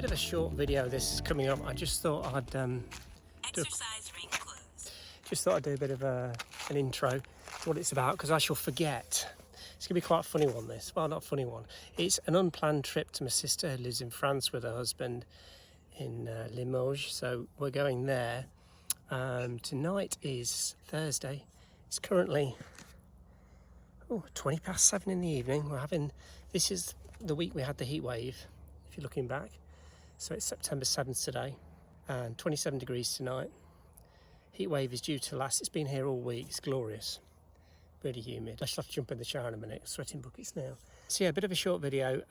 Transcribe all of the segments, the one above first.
bit of a short video. This is coming up. I just thought I'd Exercise ring closed. do a bit of an intro to what it's about, because I shall forget. It's going to be quite a funny one, this. Well, not a funny one. It's an unplanned trip to my sister who lives in France with her husband in Limoges. So we're going there. Tonight is Thursday. It's currently 20 past 7 in the evening. This is the week we had the heat wave, if you're looking back. So it's September 7th today, and 27 degrees tonight. Heat wave is due to last. It's been here all week. It's glorious. Really humid. I shall have to jump in the shower in a minute. Sweating buckets now. So yeah, a bit of a short video.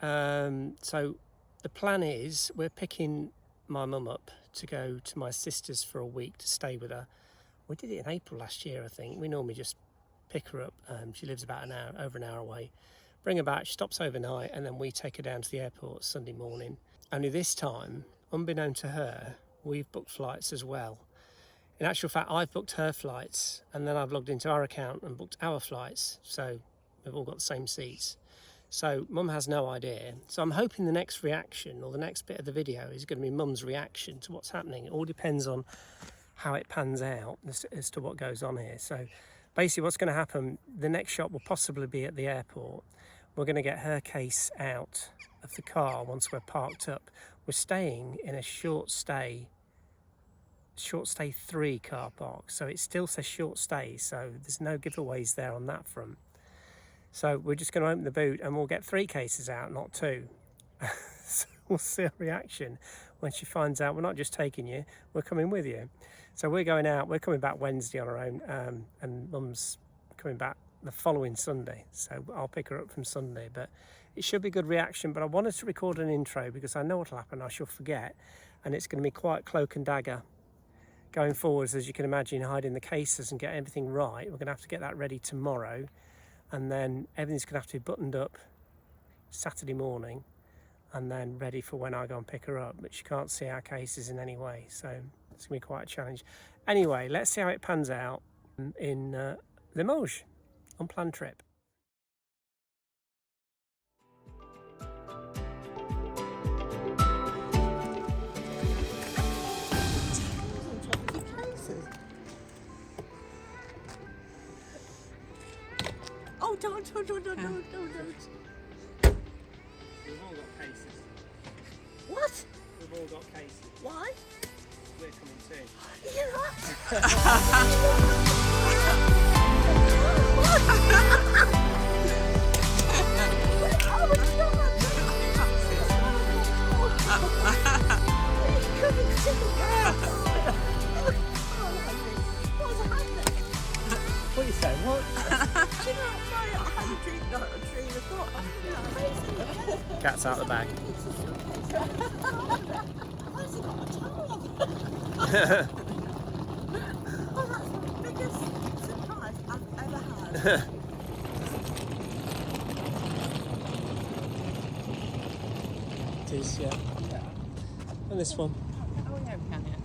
So the plan is we're picking my mum up to go to my sister's for a week to stay with her. We did it in April last year, I think. We normally just pick her up. She lives about over an hour away. Bring her back, she stops overnight, and then we take her down to the airport Sunday morning. Only this time, unbeknown to her, we've booked flights as well. In actual fact, I've booked her flights, and then I've logged into our account and booked our flights, so we've all got the same seats. So Mum has no idea. So I'm hoping the next reaction, or the next bit of the video, is going to be Mum's reaction to what's happening. It all depends on how it pans out as to what goes on here. So basically what's going to happen, the next shot will possibly be at the airport. We're going to get her case out of the car once we're parked up. We're staying in a short stay 3 car park, so it still says short stay, so there's no giveaways there on that front. So we're just going to open the boot and we'll get 3 cases out, not 2. So we'll see her reaction when she finds out we're not just taking you, we're coming with you. So we're going out, we're coming back Wednesday on our own, and Mum's coming back the following Sunday, so I'll pick her up from Sunday. But it should be a good reaction. But I wanted to record an intro because I know what'll happen. I shall forget, and it's going to be quite cloak and dagger going forwards, as you can imagine, hiding the cases and get everything right. We're going to have to get that ready tomorrow, and then everything's going to have to be buttoned up Saturday morning, and then ready for when I go and pick her up. But she can't see our cases in any way, so it's going to be quite a challenge. Anyway, let's see how it pans out in Limoges. Unplanned trip. Oh, don't. We've all got cases. What? We've all got cases. Why? We're coming too. You're not. What are you saying? What? Cat's out the bag. Oh, that's the biggest surprise I've ever had. It is, yeah. And this one. Oh, yeah, we can, yeah.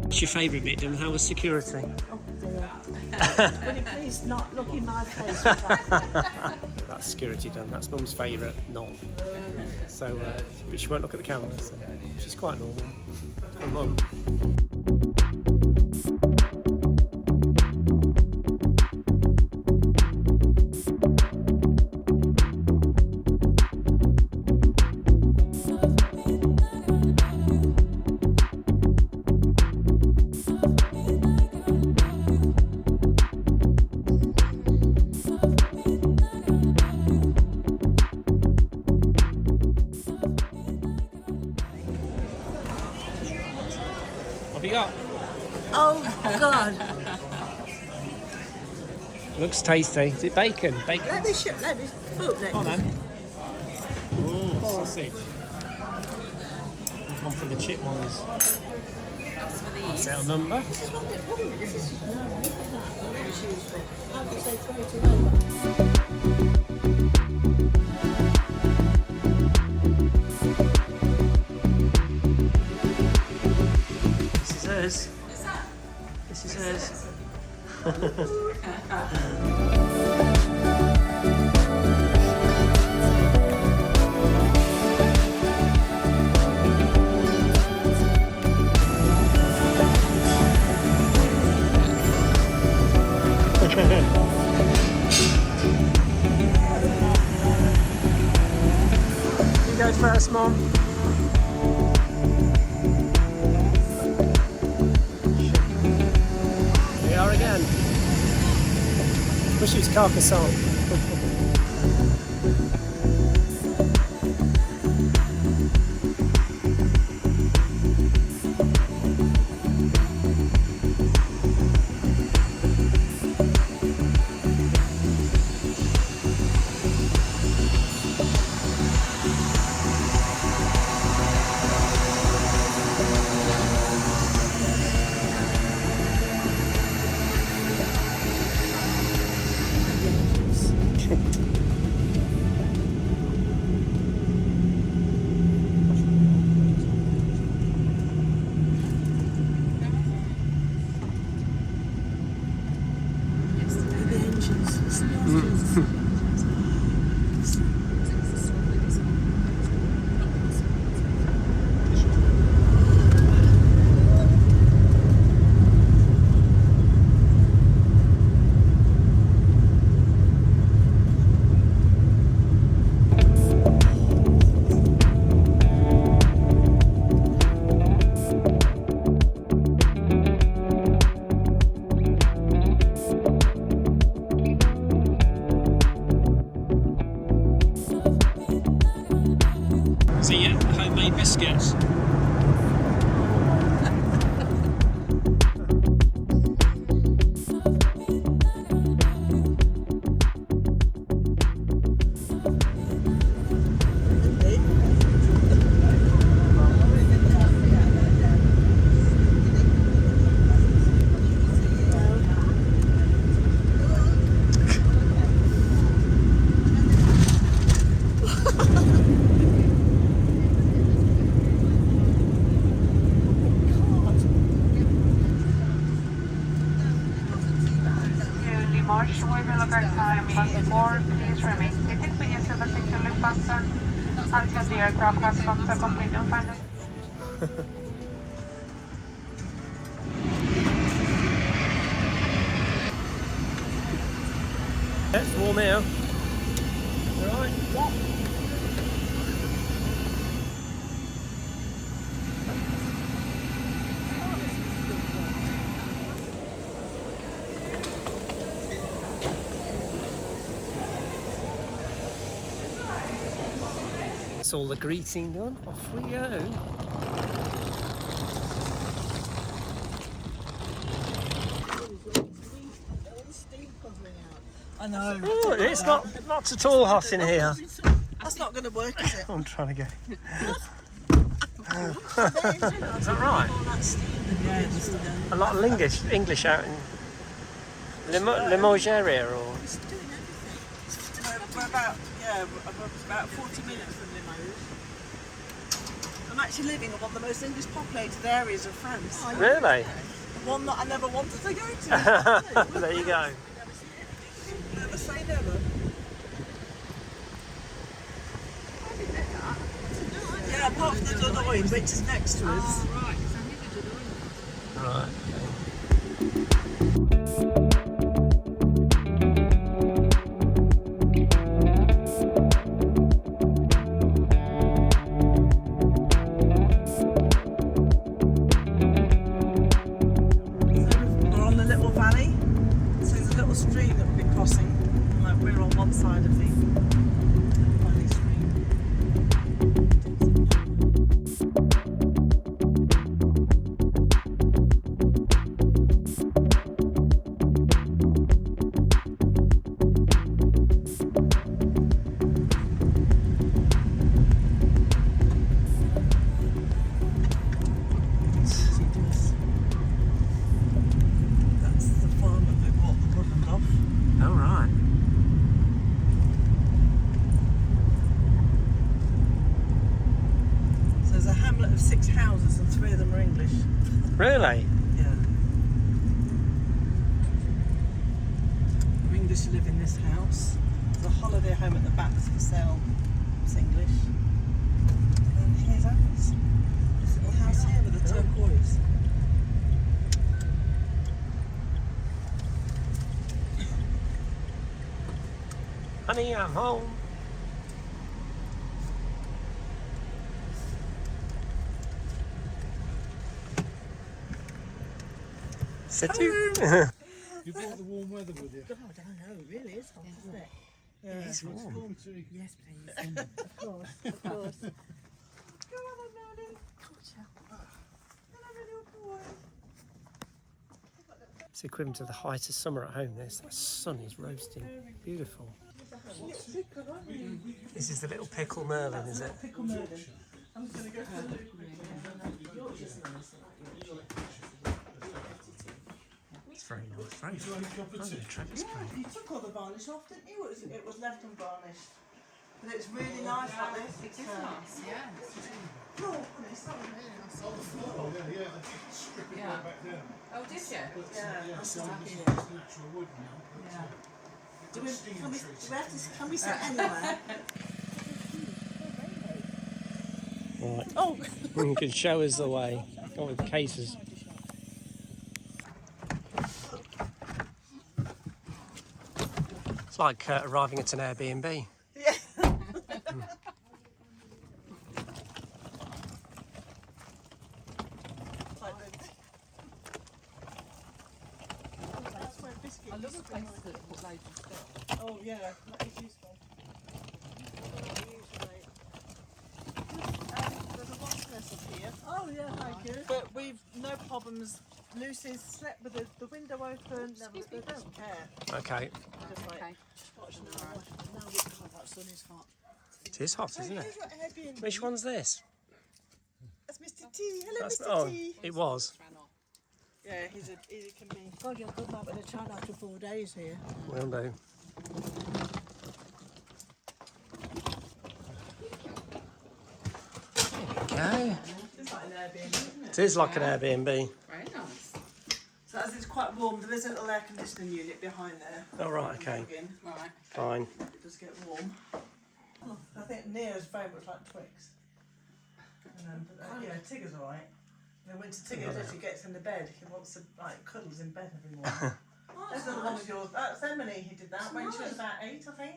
What's your favourite bit, Dylan? How was security? Oh, dear. Will you please not look in my face with that? That's security done. That's Mum's favourite, not. So, but she won't look at the camera, so she's quite normal. And Mum. What have you got? Oh, God. Looks tasty. Is it bacon? Bacon. Let me put it. Come on then. Ooh, sausage. We've gone for the chip ones. That's for That's our number. This is what this is. No, look at that. That's useful. How did they throw it away? This is hers. This is hers. You go first, Mum. We are again. Wish it was Carcassonne. So yeah, homemade biscuits. March, we will look at time bus 4. Please remain seated when you see the securely fastened until the aircraft has come to a complete and final. It's warm here. Alright. That's all the greeting done. Off we go. I know. Oh, it's not at all hot in here. That's not going to work, is it? I'm trying to get. Is that right? Yeah, A lot of English out in Limoges area, or we're about 40 minutes from Limoges. I'm actually living in one of the most English populated areas of France. really? The one that I never wanted to go to. There you go. Never say never. Yeah, apart from the Dordogne, which is next to us. Right. We're on the little valley. So there's a little stream that we'll be crossing. Like we're on one side of the valley stream. English who live in this house. There's a holiday home at the back that's for sale. It's English. And here's ours. This little house here with the turquoise. Honey, I'm home. Sit you. You brought the warm weather with you. God, I know, it really is hot, isn't it? Yeah, It's warm. Warm too. yes, please. Of course, of course. Go on, darling. Hello, little boy. It's equivalent to the height of summer at home. This the sun is roasting. Beautiful. This is the little pickle Merlin, is it? Pickle Merlin. I'm just going to go for the loop. It's very nice. Very nice. You took all the varnish off, didn't you? It was left unvarnished. But it's really nice like this. It is nice, yeah. No, it's not really nice. Oh, yeah, they did strip it Yeah. right back down. Oh, did you? Yeah, So I'm it's happy. just natural wood now. But, Yeah. Can we sit anywhere? Right. Oh! You can show us the way. Go with the cases. It's like arriving at an Airbnb. Yeah. I love a place that put loads of stuff. Oh yeah, that is useful. There's a wash vessel here. Oh yeah, thank you. But we've no problems. Lucy's slept with the window open. They don't care. Okay. They're just like, Okay. watching the wash. Now we can't. That sun is hot. It is hot, isn't it? Here's your Airbnb. Which one's this? That's Mr. T. Hello, That's, Mr. oh, T. it was. Yeah, he can be. God, you're good, man, with a child after 4 days here. Will do. Okay. It's like an Airbnb, isn't it? It is like an Airbnb. Very nice. So as it's quite warm, there is a little air conditioning unit behind there. Oh, right, okay. Plug in. Right. Fine. It does get warm. Oh, I think Neo's very much like Twix. And then, yeah, Tigger's alright. And then when Tigger literally gets in the bed, he wants to like cuddles in bed every morning. There's another one of yours. That's Emily who did that when she was about 8, I think.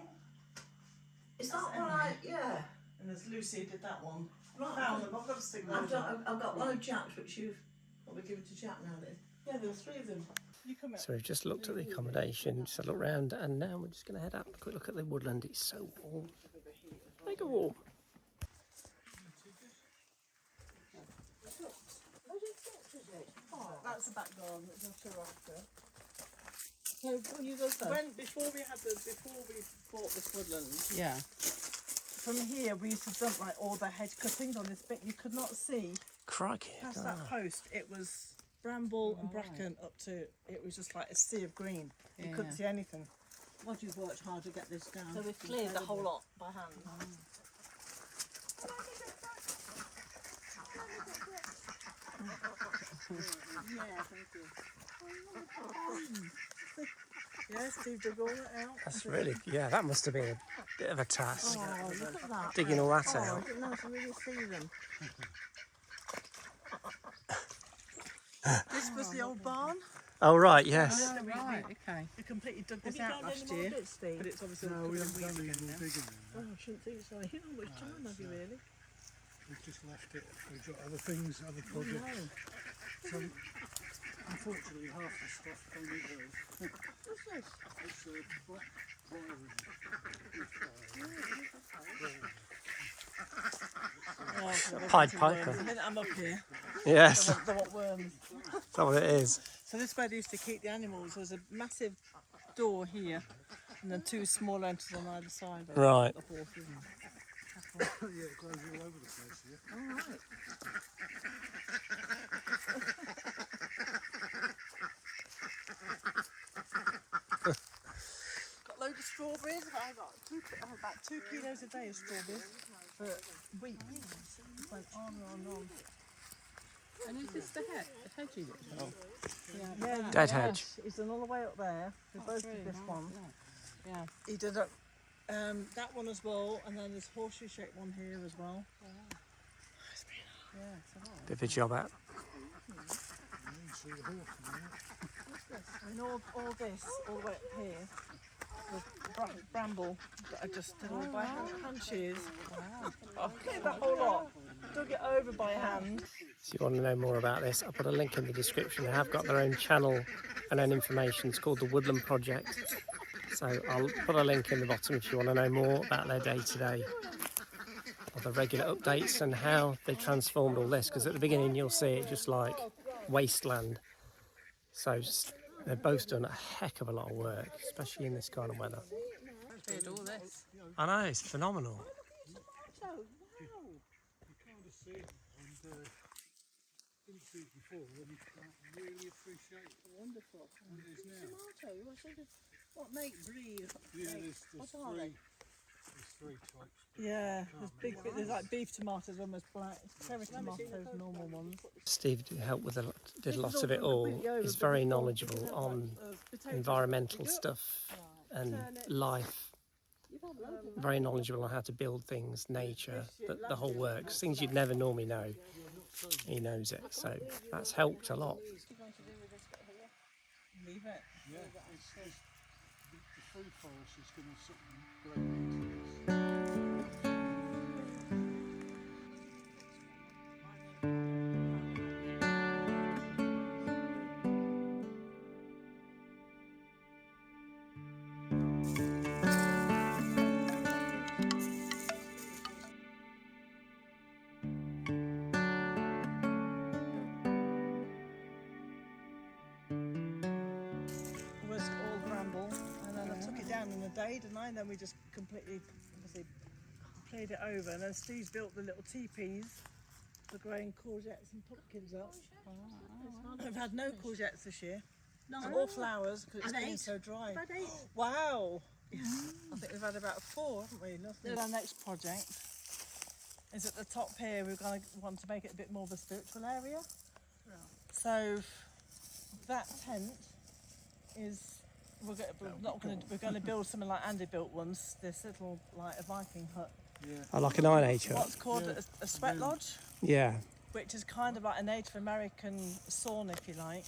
Is That's that Emily. right? Yeah. And there's Lucy who did that one. Right. Found them. I've got to stick those up. I've got one of Jack's, which you've probably given to Jack now then. Yeah, there were 3 of them. You come out. So we've just looked at the accommodation, just had a look round, and now we're just going to head up. A quick look at the woodland. It's so warm. Mega warm. That's the back garden. It's not too after. So before we bought this woodland, Yeah. from here we used to dump like all the hedge cuttings on this bit. You could not see Crikey. past that post. It was bramble and bracken up to. It was just like a sea of green. You Yeah. couldn't see anything. God, you've worked hard to get this down. So we've cleared the whole lot by hand. Yeah, thank you. Yeah, Steve dug all that out. That's really, yeah, that must have been a bit of a task. Oh, look at that. Digging all that Oh, I out. didn't know to really see them. This was the old barn. Oh, right, yes. Oh, right, okay. We completely dug this out last year. But it's obviously all We covered haven't in done weeds any again more now. digging now. Oh, I shouldn't think so. You know how much time have you really? We've just left it. We've got other things, other projects. So, unfortunately, half the stuff came in here. What's this? It's black briar. Oh, Pied Piper. The minute I'm up here, Yes, they want worms. that's what it is. So this is where they used to keep the animals. There's a massive door here, and then 2 small entries on either side. Of Right. The horses. Yeah, it grows all over the place here. All right. Got loads of strawberries. I got about 2 kilos a day of strawberries for weeks. It went on and on and on. And is this the hedgy little? Yeah, Dead hedge. He's done all the way up there. We both did this one. Yeah. He did that one as well, and then there's horseshoe shaped one here as well. Yeah, it's a lot. Bit of a job out. And all this, all the way up here, was bramble that I just did all by hand shears. Wow. Okay, that whole lot. Dug it over by hand. So you want to know more about this, I'll put a link in the description. They have got their own channel and own information. It's called the Woodland Project. So I'll put a link in the bottom if you want to know more about their day-to-day or the regular updates and how they transformed all this. Because at the beginning you'll see it just like wasteland. So they've both done a heck of a lot of work, especially in this kind of weather. Did all this. I know, it's phenomenal. You kind of see it and didn't see it before, and you can't really appreciate Wonderful. what it is now. Tomato, what make breed? Yeah, there's What are they? three types. Yeah, there's like beef tomatoes, almost black. Cherry tomatoes, normal ones. Steve did a lot of it all. He's very knowledgeable on environmental stuff and life. Very knowledgeable on how to build things, nature, the whole works. Things you'd never normally know. He knows it, so that's helped a lot. Leave it. Yeah, the food forest is going to sit and grow into this. Was all bramble, and then I took it down in a day, didn't I? And then we just completely, obviously, played it over. And then Steve built the little teepees for growing courgettes and pumpkins up. We've had no courgettes this year. No. All flowers because it's been so dry. Wow! I think we've had about 4, haven't we? Nothing. Our next project is at the top here. We're going to want to make it a bit more of a spiritual area. So that tent is we're going to build something like Andy built once. This little like a Viking hut. Yeah. I like an Iron Age hut. What's called a sweat lodge, Yeah. which is kind of like a Native American sauna, if you like.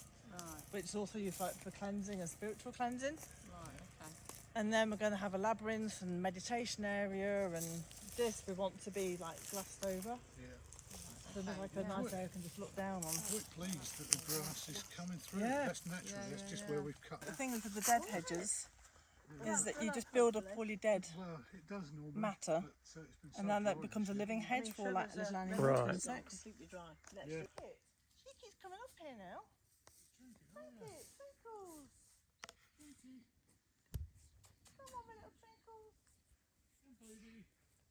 Which is also used like for cleansing and spiritual cleansing. Right, okay. And then we're going to have a labyrinth and meditation area, and this we want to be like glassed over. Yeah. So there's like a nice area you can just look down on. We're pleased that the grass is coming through. Yeah. That's natural. That's just where we've cut. The thing with the dead hedges is that you just build up all your dead Well, it does normally. matter, But, it's been so and then that dry becomes a this living hedge for like little animals Right. and insects. Completely dry. Let's Yeah. She keeps coming up here now. Twinkles. Come on, my little Twinkles.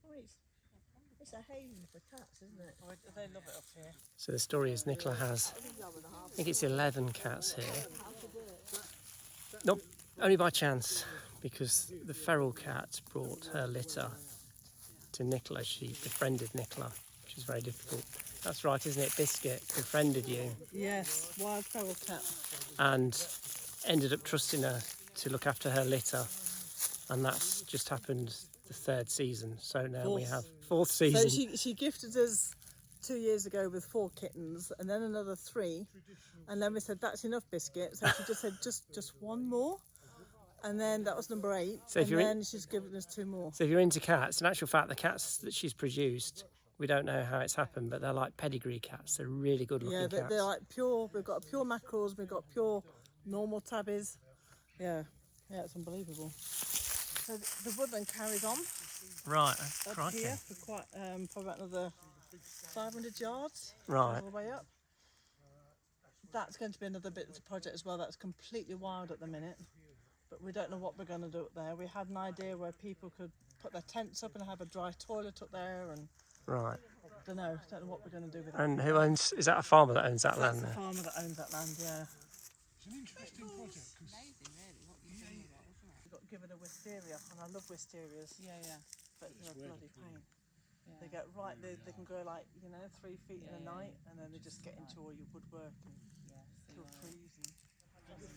Oh, it's a haven for cats, isn't it? Oh, they love it up here. So the story is Nicola has, I think it's 11 cats here. Nope, only by chance, because the feral cat brought her litter to Nicola. She befriended Nicola, which is very difficult. That's right, isn't it? Biscuit befriended you Yes, wild feral cat. and ended up trusting her to look after her litter. And that's just happened the 3rd season. So now we have 4th season. So she gifted us 2 years ago with 4 kittens, and then another 3, and then we said that's enough, Biscuit. So she just said just 1 more, and then that was number 8. So if and you're then she's given us 2 more. So if you're into cats, in actual fact, the cats that she's produced, we don't know how it's happened, but they're like pedigree cats. They're really good looking Yeah, cats. they're like pure. We've got pure mackerels. We've got pure normal tabbies. Yeah, it's unbelievable. So the woodland carries on Right, up crikey. here for quite probably about another 500 yards. Right. All the way up. That's going to be another bit of the project as well. That's completely wild at the minute, but we don't know what we're going to do up there. We had an idea where people could put their tents up and have a dry toilet up there, and Right. don't know what we're going to do with it. And who owns, is that a farmer that owns that That's land the there? farmer that owns that land, yeah. It's an interesting project because We got given a wisteria, and I love wisterias, Yeah. but they're a bloody pain. They get right. They can go like 3 feet in a night, and then they just get into all your woodwork and kill trees. This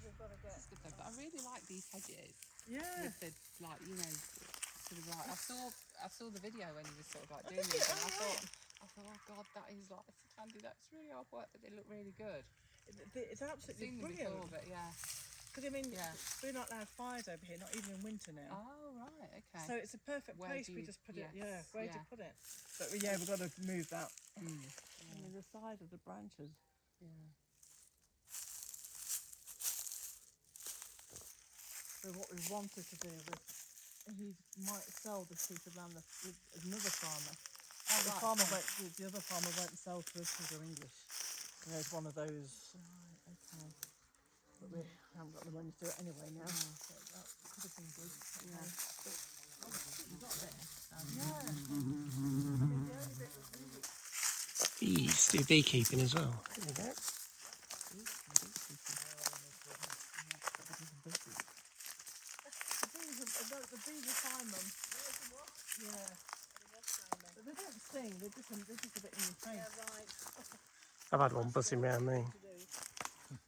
is good though, but I really like these hedges. Yeah. With the sort of like I saw the video when he was sort of like doing this, and I thought, oh God, that is like Sandy, that's really hard work, but they look really good. It's I've absolutely seen them brilliant. before, but yeah. Because we're not allowed fires over here, not even in winter now. Oh right, okay. So it's a perfect Where place. do We you- just put it. yes, Yeah, where to yeah. put it. But we've got to move that. I mean, the size of the branches. Yeah. So what we wanted to do was, he might sell this piece of land with another farmer. Oh, The right, farmer fine. the other farmer won't sell to us because we're English. There's one of those. Right, okay. But we haven't got the money to do it anyway now. So that could have been good. Yeah. You got there. Bees do beekeeping as well. There you go. The bees are fine, Mum. Yeah. But they don't sing, they're just a bit in your face. Yeah, right. I've had one buzzing round me.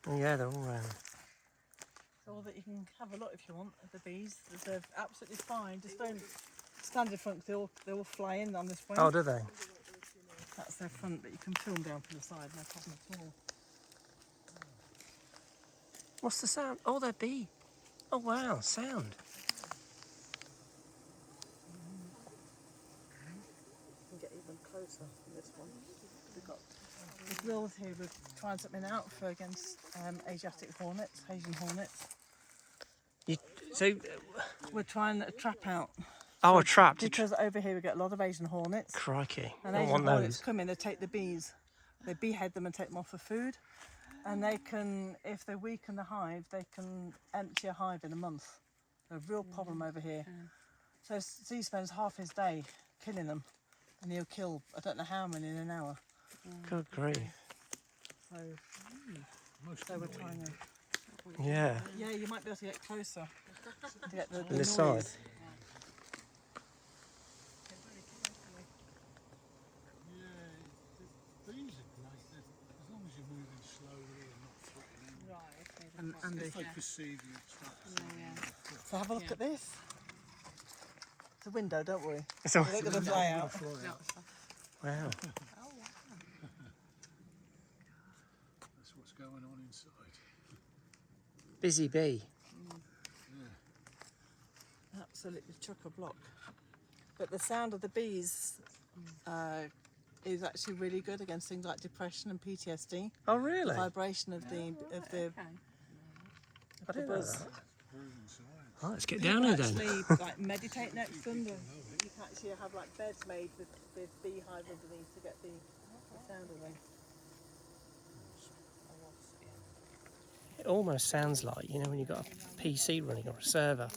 Oh, yeah, they're all round. So that you can have a look if you want at the bees. They're absolutely fine. Just don't stand in front because they all fly in on this way. Oh, do they? That's their front, but you can film down from the side, no problem at all. What's the sound? Oh, they're bee. Oh, wow, sound. You can get even closer than this one. We've got the grills here. We're trying something out for against Asiatic hornets, Asian hornets. So, We're trying a trap out. a trap to Because over here we get a lot of Asian hornets. crikey. And I don't Asian want hornets those. come in, they take the bees. They behead them and take them off for food. And they can, if they weaken the hive, they can empty a hive in a month. A real problem over here. So he spends half his day killing them. And he'll kill, I don't know how many in an hour. Good grief. So we're trying to... Yeah. Yeah, you might be able to get closer. To get the This noise. side. Yeah, the bees are great. As long as you're moving slowly and not threatening. Right, okay. And If they, they perceive you, it's so have a look at this. It's a window, don't worry. It's all, They're going to fly out. wow. That's what's going on inside. Busy bee. Absolutely chock-a-block. But the sound of the bees is actually really good against things like depression and PTSD. Oh, really? The vibration of the I didn't know buzz. that. Proving science. Oh, let's get You down can here then. actually like meditate next to them. You can actually have like beds made with beehive underneath to get the sound of them. It almost sounds like, when you've got a PC running or a server.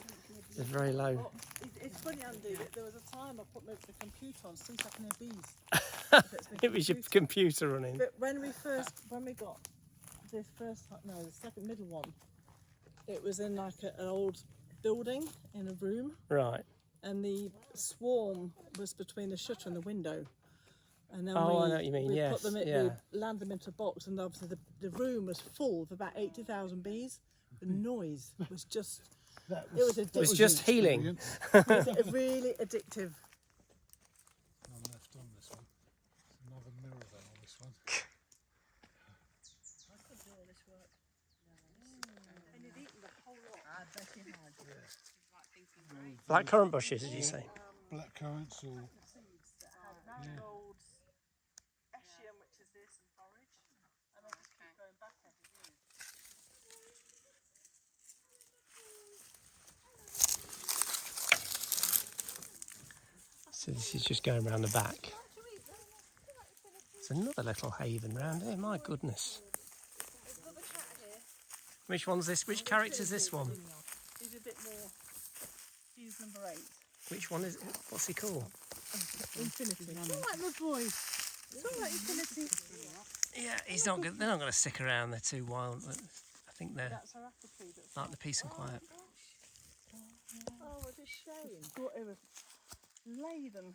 It's very low. Well, it's funny, Andy, that there was a time I put the computer on to see if I can hear bees. It was your computer running. But when we got this the second middle one, it was in like an old building in a room, Right. and the swarm was between the shutter and the window. And then I know what you mean, we yes, put them in, yeah. we land them into a box, and obviously the room was full of about 80,000 bees. The noise was just, it was addictive. It was just healing. It was really addictive. None left on this one. There's another mirror then on this one. I could do all this work. And you'd eaten the whole lot. I bet you had. Black currant bushes, did you say? Black currants or Marigolds, Eshium, which is this, and forage. And I just keep going back every year. So this is just going around the back. There's another little haven round here, my goodness. Which one's this? Which character's this one? He's a bit more. He's number 8. Which one is it? What's he called? Infinity. It's all right, my boy. It's all right, Infinity. Yeah, they're not going to stick around. They're too wild. I think they're That's our apple tree. That's like the peace and quiet. Oh, what a shame. Thought it was laden.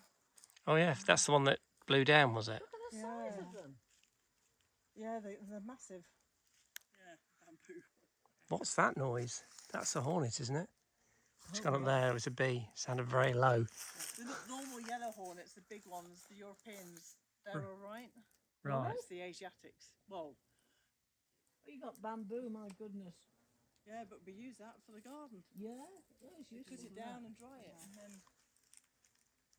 Oh yeah, that's the one that blew down, was it? Look at the size of them. Yeah, they're massive. Yeah, bamboo. What's that noise? That's a hornet, isn't it? It's gone up there. It was a bee. Sounded very low. The normal yellow hornets, the big ones, the Europeans, they're all right. Right. It's the Asiatics. Well, You got bamboo, my goodness. yeah, but we use that for the garden. Yeah, it's We useful cut it for that. down and dry it, and then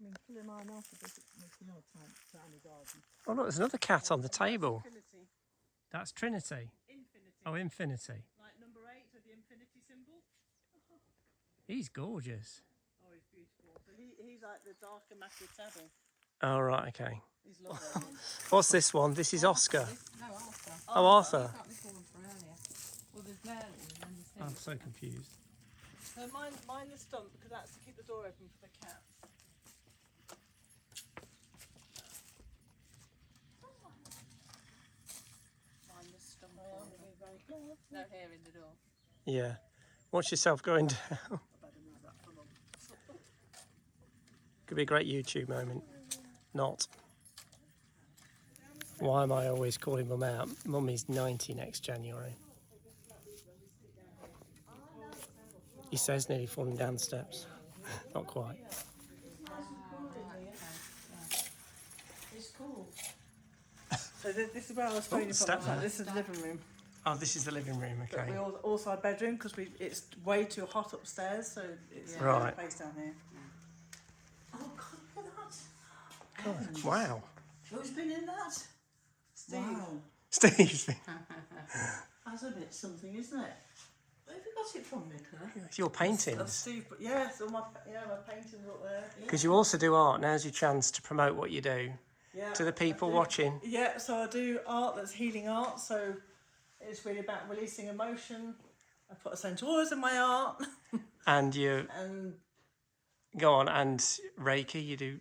I mean, pulling mine off a bit, you know, tiny garden. Oh look, there's another cat on the table. infinity. That's Trinity. Infinity. Oh, Infinity. Like number 8 with the infinity symbol. He's gorgeous. Oh, he's beautiful. So he's like the darker massive tabby. Oh right, okay. He's lovely. What's this one? This is Oscar. No, Arthur. Oh, Arthur. Can't be calling for earlier. Well, there's Merlin and then there's him. I'm so confused. So mine is stumped because that's to keep the door open for the cats. Mine was stumped. They're here in the door. Yeah. Watch yourself going down. Could be a great YouTube moment. Not. Why am I always calling Mum out? Mummy's 90 next January. He says nearly falling down the steps. Not quite. It's cool. So this is where I was phoning from. step there. This is the living room. Oh, this is the living room, But okay. we also our bedroom because it's way too hot upstairs, so it's Right. a place down here. Oh, God, look at that. God, wow. Who's been in that? Steve. Wow. Steve, That's a bit something, isn't it? Where have you got it from, Nicola? it's your That's paintings. Steve, but yeah, so my paintings up there. Because you also do art. Now's your chance to promote what you do Yeah. to the people I do- watching. Yeah, so I do art that's healing art. So it's really about releasing emotion. I put essential oils in my art, And you and go on and Reiki, you do.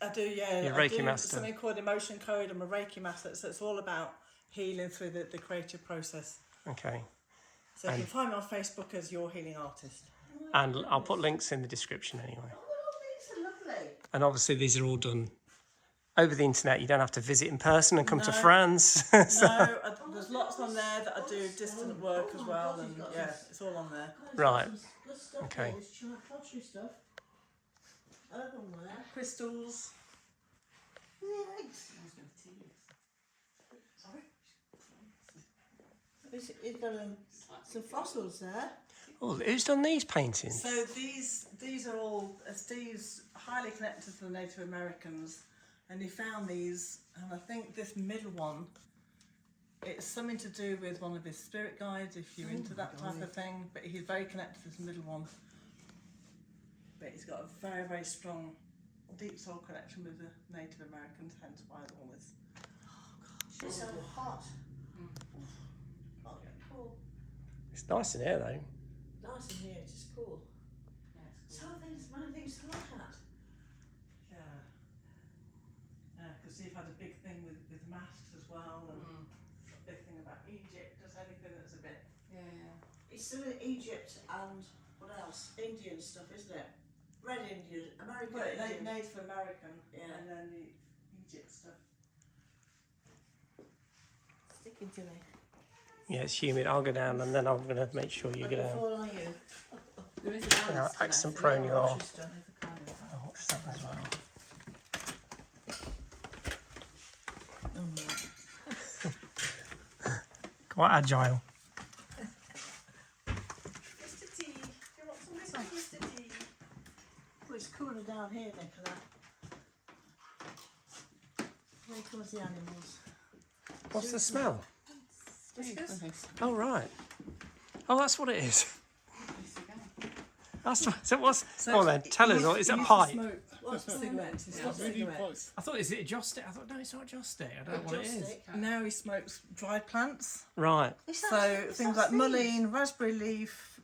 I do, yeah. You're a I Reiki do master. something called emotion code. I'm a Reiki master, so it's all about healing through the creative process. Okay. So you can find me on Facebook as Your Healing Artist. And I'll put links in the description anyway. Oh, these are lovely. And obviously these are all done over the internet. You don't have to visit in person and come to No. France. No, there's lots on there that I do distant work as well, and yeah, it's all on there. Right. Good stuff. Okay. There. It's chart pottery stuff. Earthenware. Crystals. Eggs. It's got some fossils there. Oh, who's done these paintings? So these are all Steve's highly connected to the Native Americans, and he found these, and I think this middle one, it's something to do with one of his spirit guides if you're into that type of thing. But he's very connected to this middle one. But he's got a very, very strong, deep soul connection with the Native Americans, hence why all this. It's so hot. Oh, cool. It's nice in here though. Nice in here. It's cool. So many things to look at. Yeah. Because Steve had a big thing with masks as well, and a big thing about Egypt, just anything that's a bit. Yeah. It's still in Egypt and what else? Indian stuff, isn't it? Red Indian, American Well, Indian. Native American, Yeah. and then the Egypt stuff. Sticking to me. Yeah, it's humid. I'll go down and then I'm going to make sure you go down. Fall on you. There is a How balance to accent that. prone you are. She's done. I'll watch that as well. Quite agile. Mr. T. You want some whiskey, Mr. T? Oh, it's cooler down here, Nicola. Here comes the animals. What's the smell? Whiskers? Oh, right. Oh, that's what it is. That's what, so what's... Go on then, tell us. Is it a pipe? What's the Cigarettes. He smokes Really cigarettes. I thought, is it a joss stick? I thought, no, it's not a joss stick. I don't know what it is. Now he smokes dried plants. Right. So things like mullein, raspberry leaf,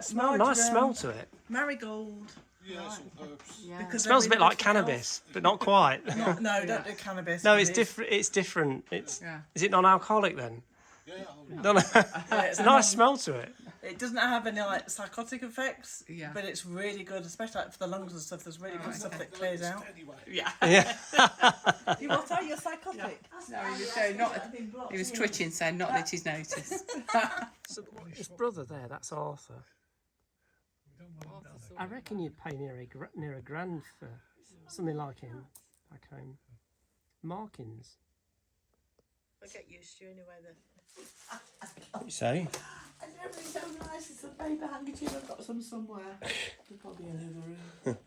Smell, nice smell to it. marigold. Yeah, some herbs. Yeah. Because Smells a bit like everything cannabis, but not quite. else- No, don't do cannabis. No, it's please. different. It's different. It's Yeah. Is it non-alcoholic then? Yeah, No, no. Yeah, It's a nice smell to it. It doesn't have any like psychotic effects, Yeah. but it's really good, especially like, for the lungs and stuff. There's really good stuff that clears out. Anyway. Yeah. Yeah. You what are you psychotic? No, he was saying not. He was twitching, saying not that he's noticed. So his brother there, that's Arthur. I reckon you'd pay near a grand for something like him back home. Markings. I get used to you anyway then. What you say? And everything's so nice. It's a paper handkerchief. I've got some somewhere. There's probably in the other room.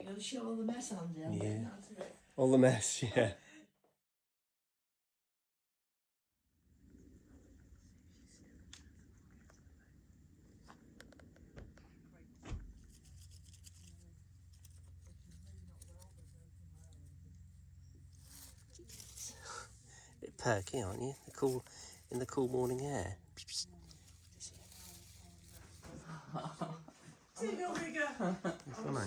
You're going to show all the mess on there. I'm getting out of it. All the mess, yeah. Bit perky, aren't you? In the cool morning air. Tigger Wigger. Hello,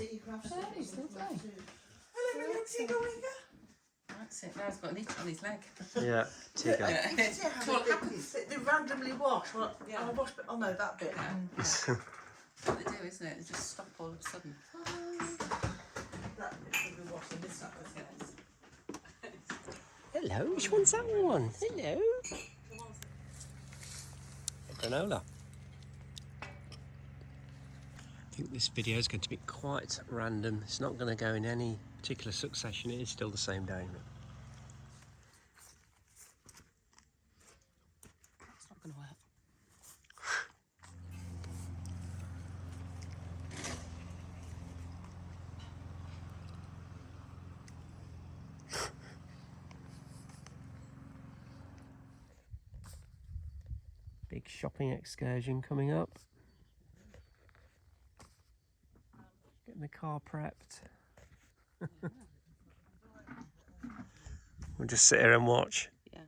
little Tigger Wigger. That's it. Now he's got an itch on his leg. Yeah, Tigger. What happens? They randomly wash. Well, Yeah. I wash, oh no, that bit. That's what they do, isn't it? They just stop all of a sudden. That bit should be washed and this that bit. Hello, which one's that one? Hello. Granola. I think this video is going to be quite random. It's not going to go in any particular succession. It is still the same day. It's not going to work. Big shopping excursion coming up. Getting the car prepped. We'll just sit here and watch. Yeah.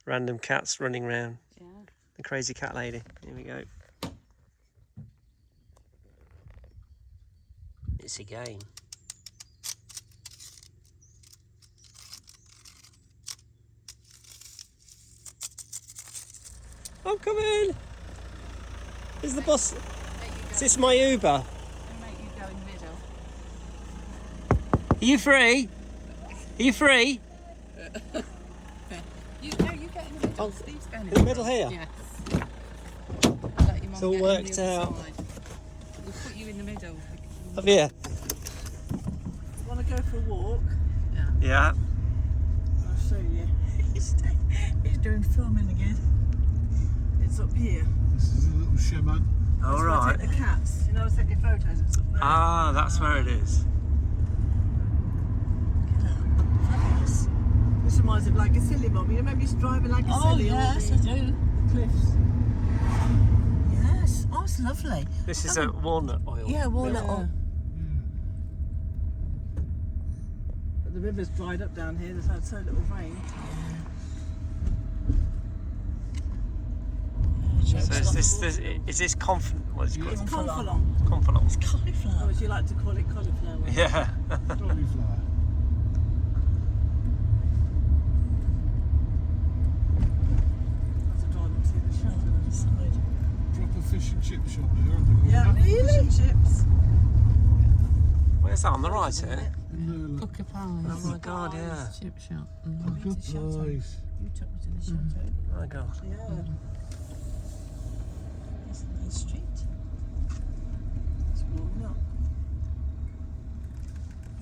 Random cats running around. Yeah. The crazy cat lady. Here we go. It's a game. I'm coming! Is the bus... Is this my Uber? And make you go in the middle. Are you free? Are you free? You get in the middle. Oh, Steve's going in the middle here? Yes. I'll let your mum It's all get in worked the other out. side. We'll put you in the middle. Up here? Want to go for a walk? Yeah. I'll show you. He's doing filming again. It's up here. This is a little shaman. All That's where I right. take the cats. You know, I take your photos. It's up there. Ah, that's where it is. Fabulous. This reminds me of like a silly mum. You remember used to driving like a Oh, silly? yes, I do. The cliffs. Yes. Oh, it's lovely. This is a walnut oil. Yeah, walnut oil. But the river's dried up down here. There's had so little rain. So is this what is it called? It's confalon. Confalon. Or Cauliflower. as you like to call it, cauliflower. Yeah. Cauliflower. That's a drive up to the shelter on the side. Proper fish and chip shop here. Yeah, really? Chips. Where's that on the right here? Cooker pies. Oh my god, yeah. Chip shop. Good place. You took me to the shelter. Oh my god. Yeah. It's a nice street. It's warming up.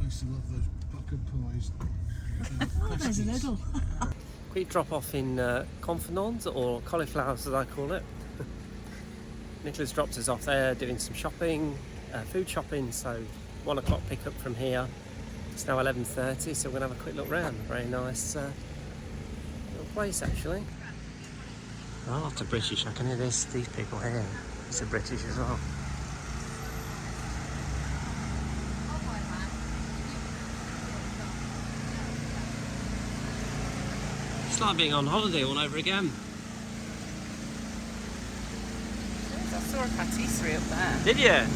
I used to love those bucket pies. Oh, there's a little. Quick drop off in confalons, or cauliflowers as I call it. Nicola's dropped us off there doing some shopping, food shopping, so 1 o'clock pick up from here. It's now 11:30, so we're going to have a quick look round. Very nice little place actually. A lot of British, I can hear these people here. These are British as well. It's like being on holiday all over again. I saw a patisserie up there. Did you?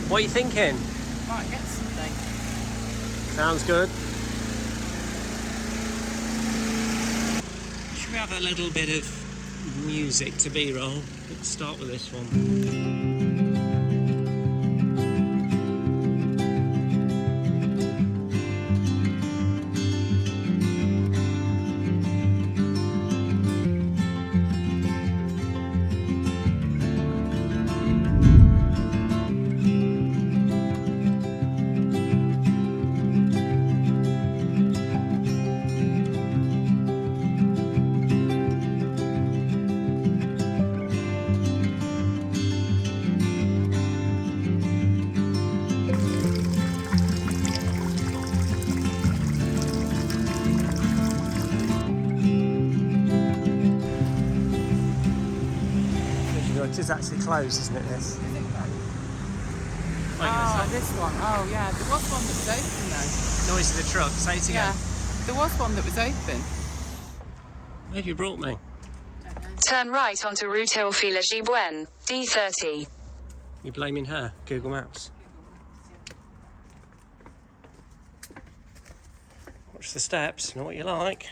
What are you thinking? Might get something. Sounds good. Should we have a little bit of music to B-roll. Let's start with this one. It is actually closed, isn't it, this? Oh, this one. Oh, yeah. There was one that was open, though. Noise of the truck. Say it again. Yeah. There was one that was open. Where have you brought me? Turn right onto Route Gibuen, D30. You're blaming her, Google Maps. Watch the steps, know what you like.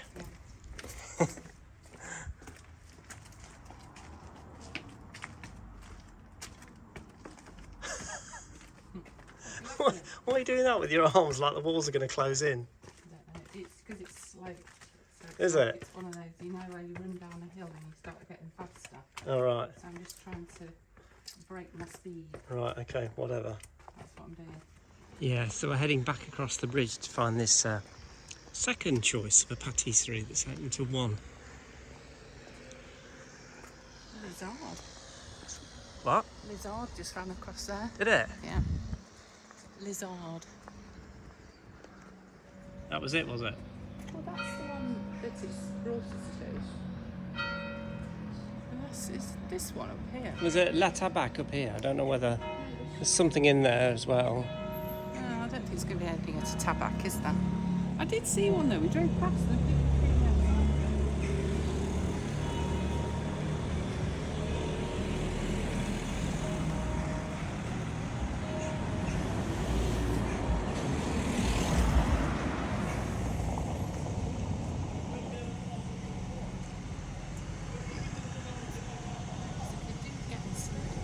Why are you doing that with your arms like the walls are going to close in? It's because it's slow. Is it? It's one of those, you know, where you run down a hill and you start getting faster. Alright. So I'm just trying to break my speed. Right, okay, whatever. That's what I'm doing. Yeah, so we're heading back across the bridge to find this second choice of a patisserie that's open till 1. Lizard. What? Lizard just ran across there. Did it? Yeah. Lizard. That was it, was it? Well, that's the one that it's brought us to. And it's this one up here. Was it La Tabac up here? I don't know whether there's something in there as well. No, I don't think it's going to be anything at a tabac, is there? I did see one though. We drove past them.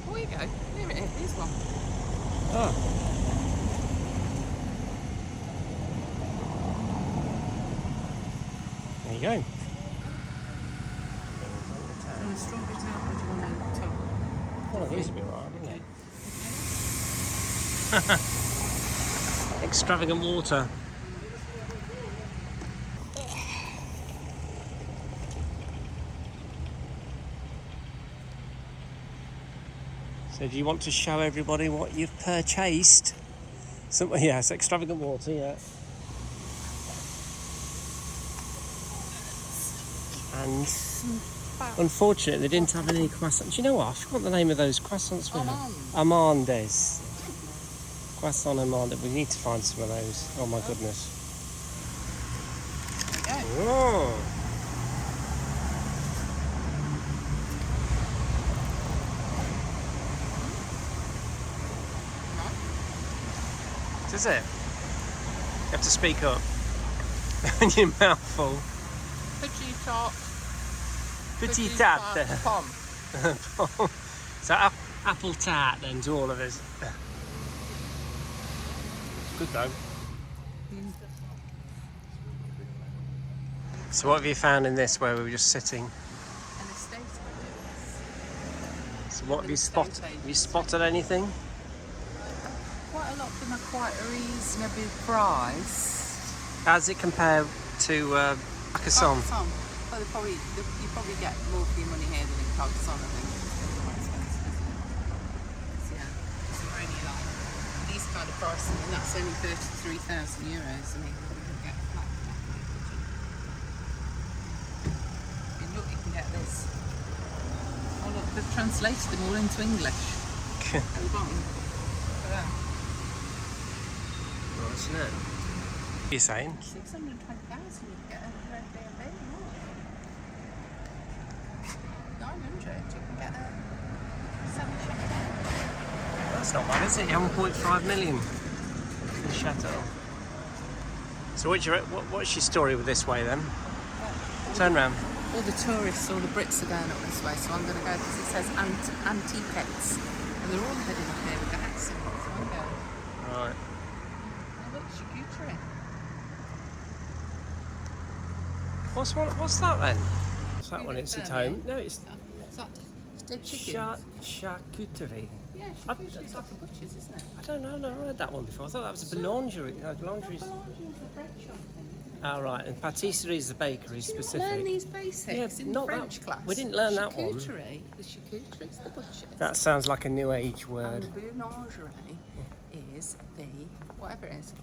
Oh, here you go. Here it is. Here's one. Oh. There you go. And the strawberry tart, what do you want on top? One of these would be alright, wouldn't it? Extravagant water. So do you want to show everybody what you've purchased? Yes, extravagant water, yeah. And unfortunately they didn't have any croissants. Do you know what? I forgot the name of those croissants we had. Amandes. Croissant amande. We need to find some of those. Oh my goodness. There you go. Oh. Is it? You have to speak up. And your mouth full. Petit tart. Petit tarte. Pomme. So apple tart then to all of us. Good though. So what have you found in this where we were just sitting? An estate agent. So what have you spotted? Estate Have you spotted anything? Quite a lot of them are quite reasonably priced. How does it compare to Carcassonne? Carcassonne. Well, you probably get more for your money here than in Carcassonne, I think. It's more expensive, isn't it? So, yeah, so we're only like these kind of pricing, and that's only €33,000. I mean, you can get flat. And look, you can get this. Oh look, they've translated them all into English. At the bottom. Look at that. Nice, isn't it? What are you saying? 620,000 you can get a Airbnb. 900 you can get a 7 That's not bad, is it? 1.5 million in Chateau. So what's your story with this way then? Turn round. all the tourists, all the Brits are going up this way, so I'm going to go because it says antiquettes, and they're all heading up here with the accent. So I'm going. Right. Oh, look, charcuterie. What's that then? What's that one? It's at home. No, it's It's like dead chickens. charcuterie. Yeah, charcuterie. It's like a butcher's, isn't it? I don't know. I've never heard that one before. I thought that was a boulangerie. Boulangerie's. Bread shop thing. Oh, right. And patisserie is the bakery specific. Learn these basics in not French that. class. We didn't learn that one. Charcuterie. The charcuterie's the butcher's. That sounds like a new age And word. the boulangerie is the whatever it is.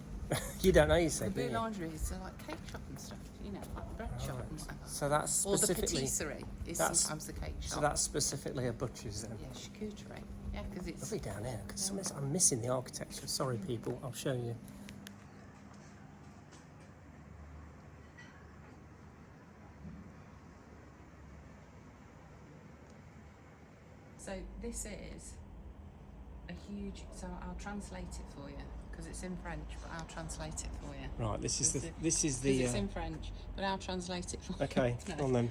You don't know, you The said, didn't you? boulangerie is like cake shop and stuff, you know, like the bread shop and whatever. So that's Or the specifically. patisserie is that's- sometimes the cake shop. So that's specifically a butcher's then. Yeah, charcuterie. Yeah, because it's Lovely down here. Because I'm missing the architecture. Sorry, people. I'll show you. so this is a huge. So I'll translate it for you because it's in French, but I'll translate it for you. Right. This is the. Because it's in French, but I'll translate it for you. Okay. No. On then.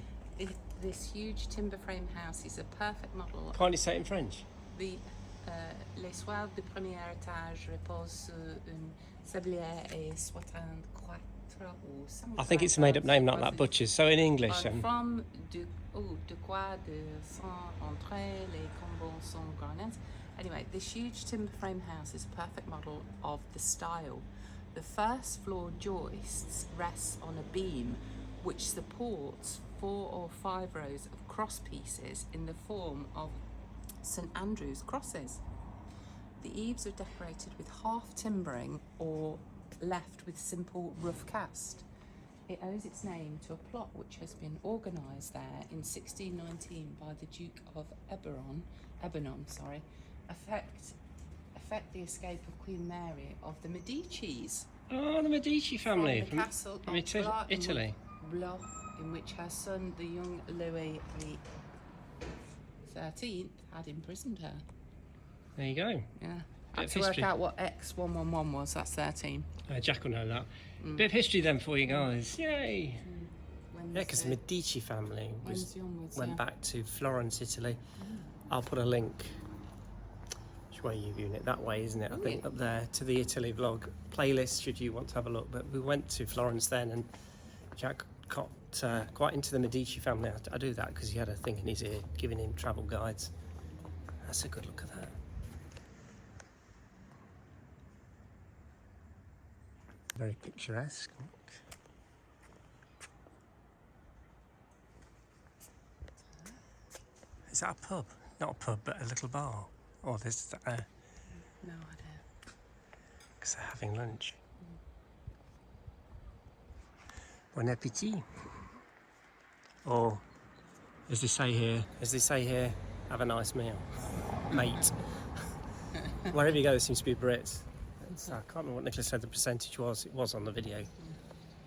This huge timber frame house is a perfect model. Can't you say it in French? Les soirs du premier étage reposent sur une sablière et 64 ou 55. I think it's a made-up name, not that butcher's. So in English, From de quoi de sont entrées, les combles sont garnis. Anyway, this huge timber frame house is a perfect model of the style. The first floor joists rest on a beam which supports 4 or 5 rows of cross pieces in the form of St Andrew's crosses. The eaves are decorated with half timbering or left with simple rough cast. It owes its name to a plot which has been organised there in 1619 by the Duke of Ebernon, affect the escape of Queen Mary of the Medicis. Oh, the Medici family From the castle of Italy. Blois, in which her son, the young Louis XIII, had imprisoned her. There you go. Yeah. Bit Had of to work history. out what X111 was, that's 13. Jack will know that. Bit of history then for you guys. Yay! When's Yeah, because the Medici family Wednesday onwards, went yeah. back to Florence, Italy. I'll put a link. Which way are you viewing it? That way, isn't it? I think up there to the Italy vlog playlist. Should you want to have a look? But we went to Florence then, and Jack got quite into the Medici family. I do that because he had a thing in his ear giving him travel guides. That's a good look at that. Very picturesque. Is that a pub? Not a pub, but a little bar. Oh, there's No idea. because they're having lunch. Bon appetit. Or, as they say here, have a nice meal, mate. Wherever you go, there seems to be Brits. I can't remember what Nicola said the percentage was. It was on the video.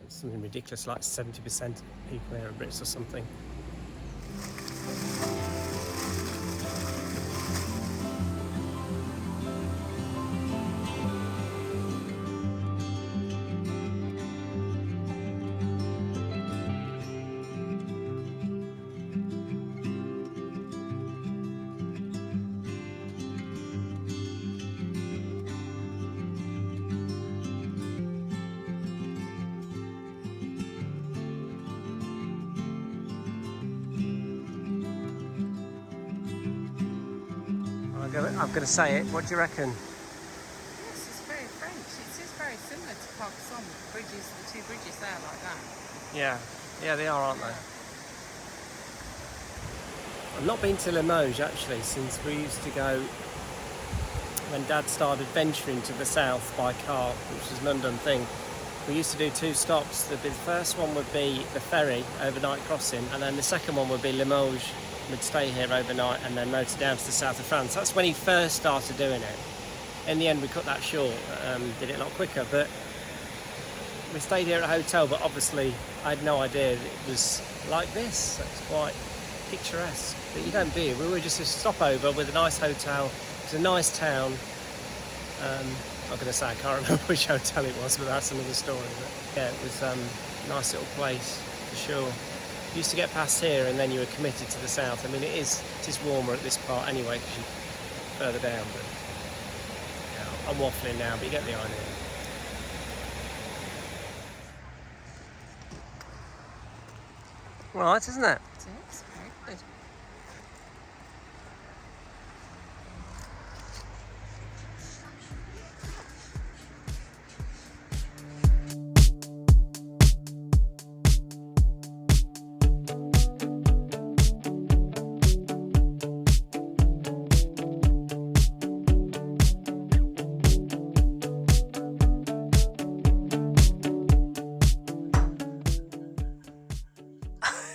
It's something ridiculous, like 70% of people here are Brits or something. I'm going to say it. What do you reckon? Yes, it's very French. It is very similar to Carcassonne. Bridges, the two bridges there like that. Yeah, they are, aren't they? I've not been to Limoges actually since we used to go when Dad started venturing to the south by car, which is an undone thing. We used to do 2 stops. The first one would be the ferry overnight crossing, and then the second one would be Limoges. We'd stay here overnight and then motor down to the south of France. That's when he first started doing it. In the end, we cut that short, did it a lot quicker. But we stayed here at a hotel, but obviously I had no idea that it was like this. So it's quite picturesque. But you don't be. We were just a stopover with a nice hotel. It's a nice town. I'm going to say I can't remember which hotel it was, but that's another story. But yeah, it was a nice little place for sure. You used to get past here and then you were committed to the south. I mean, it is warmer at this part anyway because you're further down. But yeah, I'm waffling now, but you get the idea. Right, isn't it? It is. Very good.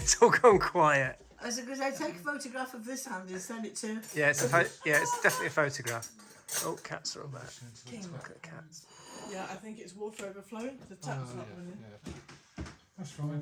It's all gone quiet. I said, because I take a photograph of this hand and send it to. Yeah, it's definitely a photograph. Oh, cats are all back. Look at the cats. Yeah, I think it's water overflowing. The tap's not running. Yeah. That's fine.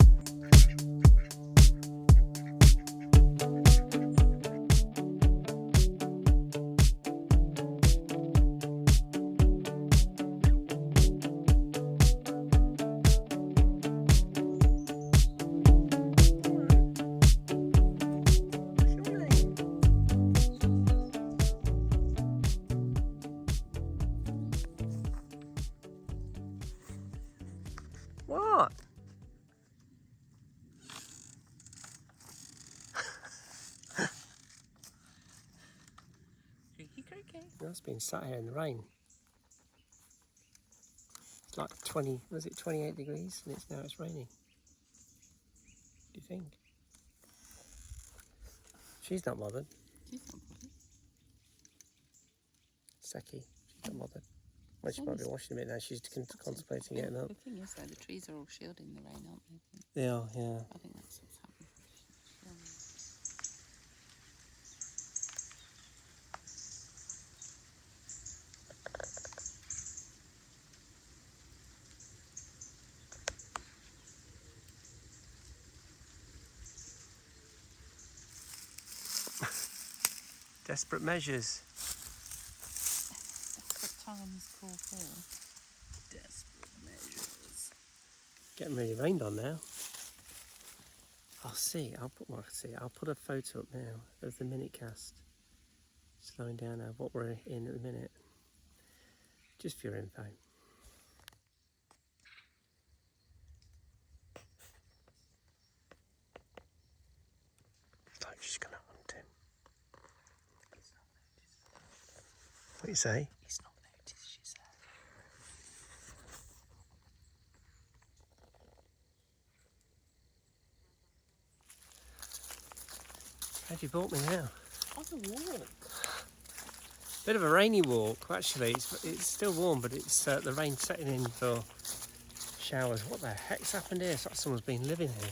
What? Creaky, creaky. That's been sat here in the rain. It's like 28 degrees and now it's raining. What do you think? She's not bothered. She's not bothered. Seki, she's not bothered. Well, she might be washing a bit now. She's contemplating getting up. The thing is, though, the trees are all shielding the rain, aren't they? They are, yeah. I think that's what's happening. Desperate measures. What time is called for? Desperate measures. Getting really rained on now. I'll put a photo up now of the minute cast. Slowing down now what we're in at the minute. Just for your info. Like she's gonna hunt him. What do you say? He's not noticed, she said. Have you brought me now? On the walk. Bit of a rainy walk, actually. It's still warm, but it's the rain setting in for showers. What the heck's happened here? It's like someone's been living here.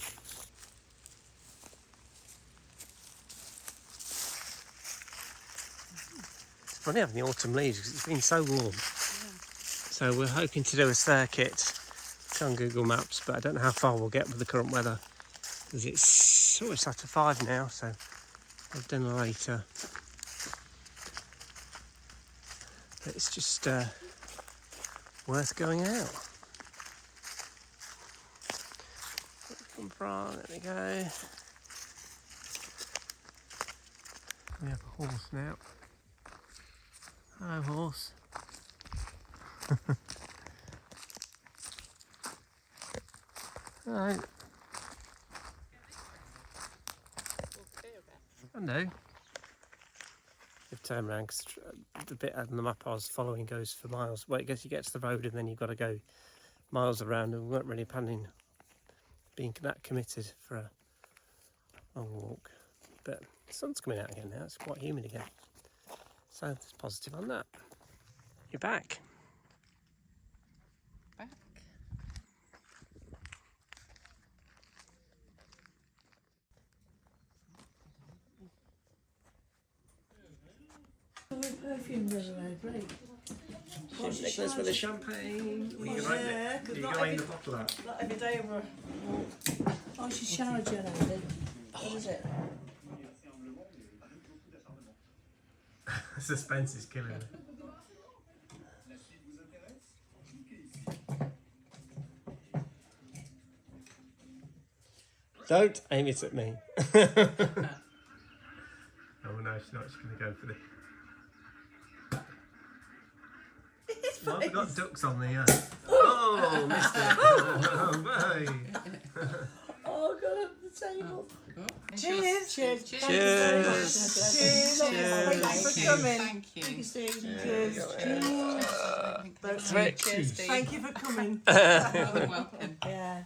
It's funny having the autumn leaves because it's been so warm. Yeah. So we're hoping to do a circuit. It's on Google Maps, but I don't know how far we'll get with the current weather because it's after 5 now, so I've done later. But it's just worth going out. Come from, there we go. We have a horse now. Hello, horse. Hello. I know. You've turned around because the bit on the map I was following goes for miles. Well, I guess you get to the road and then you've got to go miles around, and we weren't really planning being that committed for a long walk. But the sun's coming out again now, it's quite humid again. So it's positive on that. You're back. Back. Perfume the other way, great. Nicholas with the champagne. Yeah, because not the bottle out. every day we're... Oh, she showered you now, then. What is it? Suspense is killing me. Don't aim it at me. Oh no, she's not. She's going to go for the... Why have we got ducks on the... Oh, missed it. Oh, boy. Oh, got up the table. Cheers. Cheers. Cheers. Cheers. Thank you for coming. Thank you. Cheers. Cheers, Steve. Thank you for coming. More than welcome. Yeah.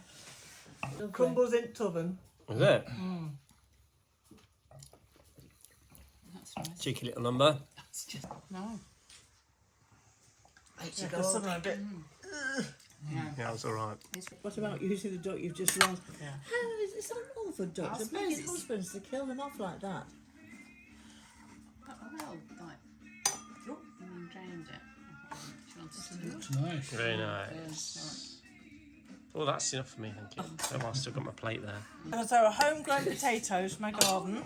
Crumbles in t'oven. Is it? That's nice. Cheeky little number. That's just no. Yeah, 'cause some are a bit. Yeah, it's all right. What about using the duck you've just lost? Yeah. How is it unlawful for ducks? I It makes suppose husbands to kill them off like that. Well, like, and then drained it. She wanted to do It's nice. Very nice. Well, that's enough for me, thank you. So I've still got my plate there. Because there are homegrown potatoes from my garden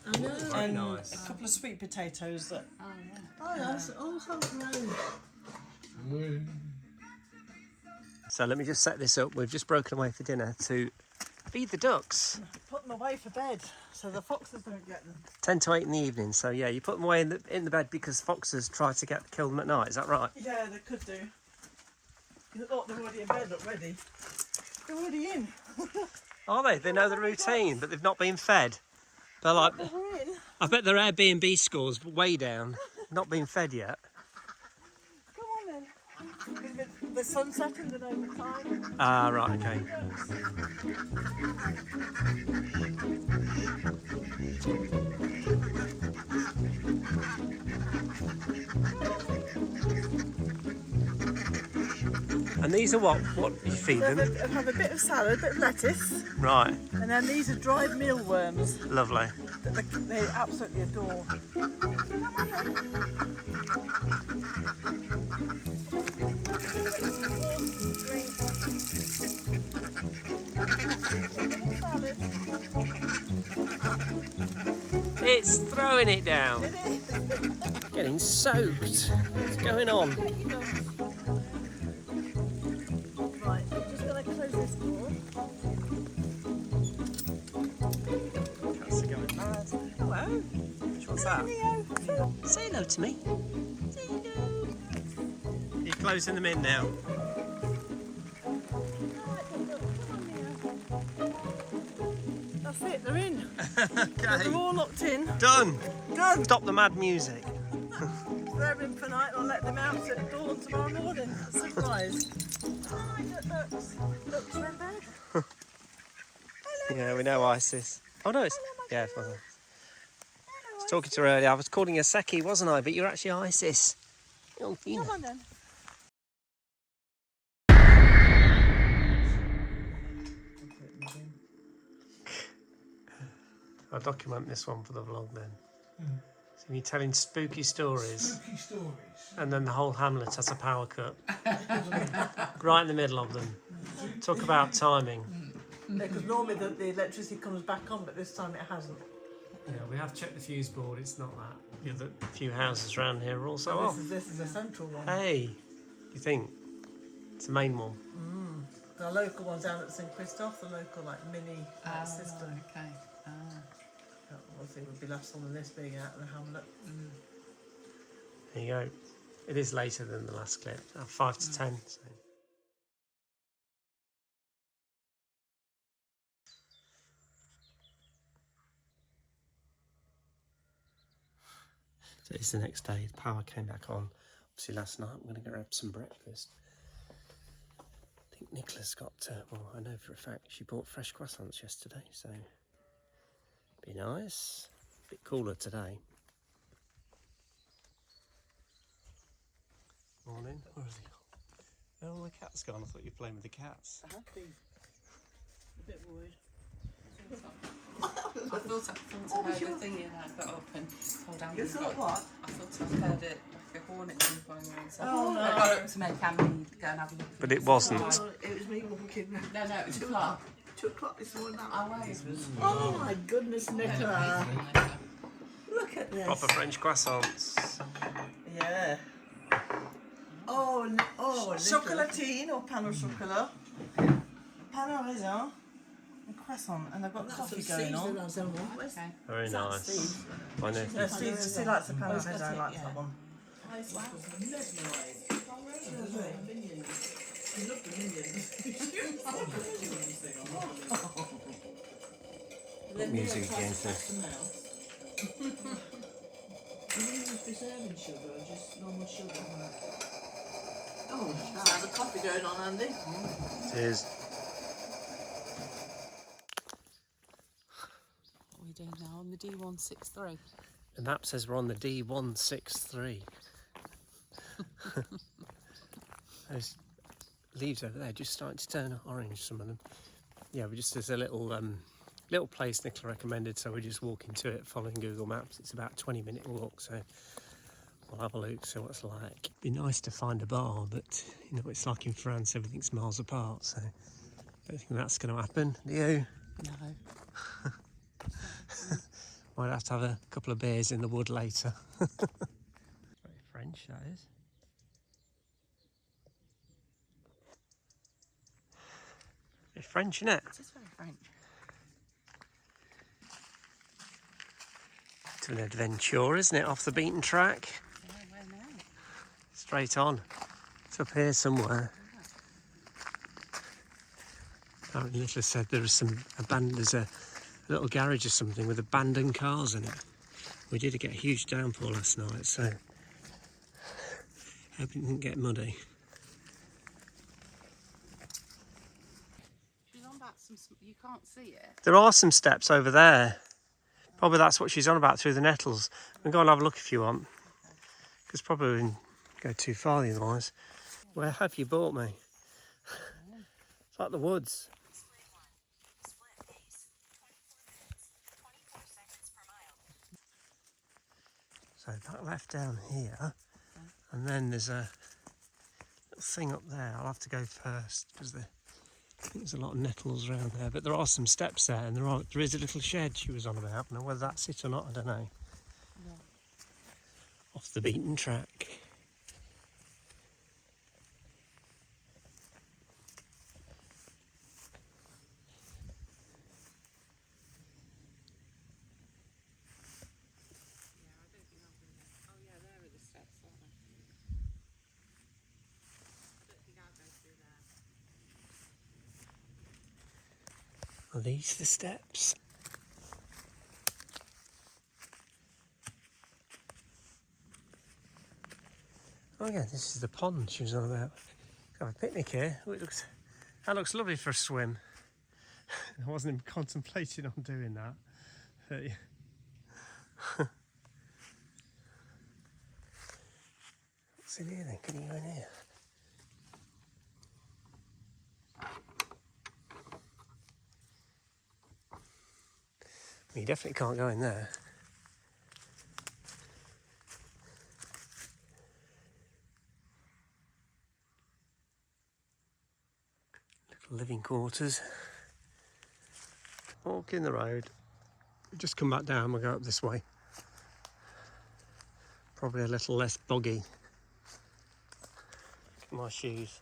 I know. Very and nice. a couple of sweet potatoes that. Oh, yeah. Oh, that's all homegrown. So let me just set this up. We've just broken away for dinner to feed the ducks. Put them away for bed so the foxes don't get them. 10 to 8 in the evening. So yeah, you put them away in the bed because foxes try to kill them at night. Is that right? Yeah, they could do. Oh, they're already in bed, look, ready. They're already in. Are they? They know the routine, but they've not been fed. They're like, They're in. I bet their Airbnb scores way down. Not been fed yet. Come on then. The sun's setting, they know the time. Ah, right, okay. And these are what? What you feed them? Have a bit of salad, a bit of lettuce, Right, and then these are dried mealworms lovely. that they absolutely adore. It's throwing it down. Getting soaked. What's going on? Right, I'm just going to close this door. Cats are going mad. Hello. What's that? Say hello to me. Say hello. You're closing them in now. That's it, they're in. Okay. They're all locked in. Done. Done. Stop the mad music. They're in for night. I'll let them out at dawn tomorrow morning. Surprise. Hi, ducks. Ducks are in bed. Yeah, we know Isis. Oh no, it's yeah. It's I was talking to her earlier. I was calling her Seki, wasn't I? But you're actually Isis. Oh, you know. Come on then. I'll document this one for the vlog then. So you're telling spooky stories, Spooky stories. and then the whole hamlet has a power cut. Right in the middle of them. Talk about timing. Because normally the electricity comes back on, but this time it hasn't. Yeah, we have checked the fuse board, it's not that. The other few houses around here are also off. This is a central one. Hey, you think? It's the main one. The local one's down at St Christoph, the local mini system. Okay. Obviously, would be less on than this being out in the hamlet. There you go. It is later than the last clip. 5 to 10. So. So it's the next day. The power came back on. Obviously, last night I'm going to go grab some breakfast. I think Nicola's got. Well, I know for a fact she bought fresh croissants yesterday, so be nice. A bit cooler today. Morning. Where is he gone? Oh, the cat's gone. I thought you were playing with the cats. I have been a bit worried. I thought I heard a thingy and I got up and pulled down. You thought what? I thought I heard it like a hornet thing flying around. So Oh, no. I got up to make Annie go and have a look. But it wasn't. Oh, it was me walking round. No, it was 2 o'clock. 2 o'clock this morning. Oh, wait. Oh my goodness, Nicola. Look at this. Proper French croissants. Yeah. Oh, chocolatine or pain au chocolat, pain au raisin, and croissant and they've got That's coffee some going Steve on. that has on one. Where's Okay. Very is that nice. Steve? I know. No, Steve likes the pan. Oh, he's I got don't it, like yeah. that one. I was mesmerised. Minions. He loved the minions. Then music Neil tried again, to catch the mouse. You mean with preserving sugar or just normal sugar? Oh, there's a coffee going on, Andy. It is. What are we doing now on the D163? The map says we're on the D163. Those leaves over there just starting to turn orange, some of them. Yeah, there's a little place Nicola recommended, so we're just walking to it following Google Maps. It's about a 20-minute walk, so we'll have a look, see what it's like. Be nice to find a bar, but you know, it's like in France, everything's miles apart, so I don't think that's going to happen. Do you? No. Might have to have a couple of beers in the wood later. Very French, that is. Very French, isn't it? It is very French. To an adventure, isn't it? Off the beaten track. Yeah, where now? Straight on. It's up here somewhere. Apparently Nicola said there's a little garage or something with abandoned cars in it. We did get a huge downpour last night, so hope it didn't get muddy. She's on about you can't see it. There are some steps over there. Probably that's what she's on about through the nettles. We can go and have a look if you want. Because probably we wouldn't go too far otherwise. Where have you brought me? It's like the woods. So that left down here, and then there's a little thing up there. I'll have to go first because there's a lot of nettles around there, but there are some steps there, and there is a little shed she was on about. Now whether that's it or not, I don't know. Yeah. Off the beaten track. Oh yeah, there are the steps, aren't they? I don't think I'll go through there. Are these the steps? Oh yeah, this is the pond she was on about. Got a picnic here. Oh, that looks lovely for a swim. I wasn't even contemplating on doing that. But yeah. What's in here then? Can you go in here? You definitely can't go in there. Little living quarters. Walk in the road. Just come back down, we'll go up this way. Probably a little less boggy. Look at my shoes.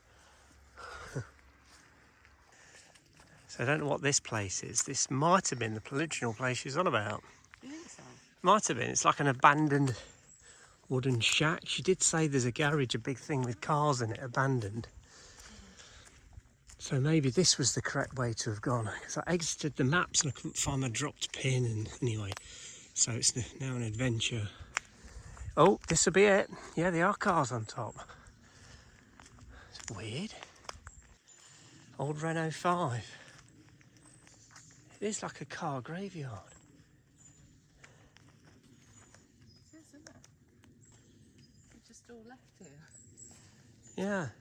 So I don't know what this place is. This might have been the original place she's on about. Do you think so? Might have been. It's like an abandoned wooden shack. She did say there's a garage, a big thing with cars in it, abandoned. So maybe this was the correct way to have gone. Because I exited the maps and I couldn't find my dropped pin. And anyway, so it's now an adventure. Oh, this will be it. Yeah, there are cars on top. It's weird. Old Renault 5. It is like a car graveyard. It is, isn't it? We just all left here. Yeah.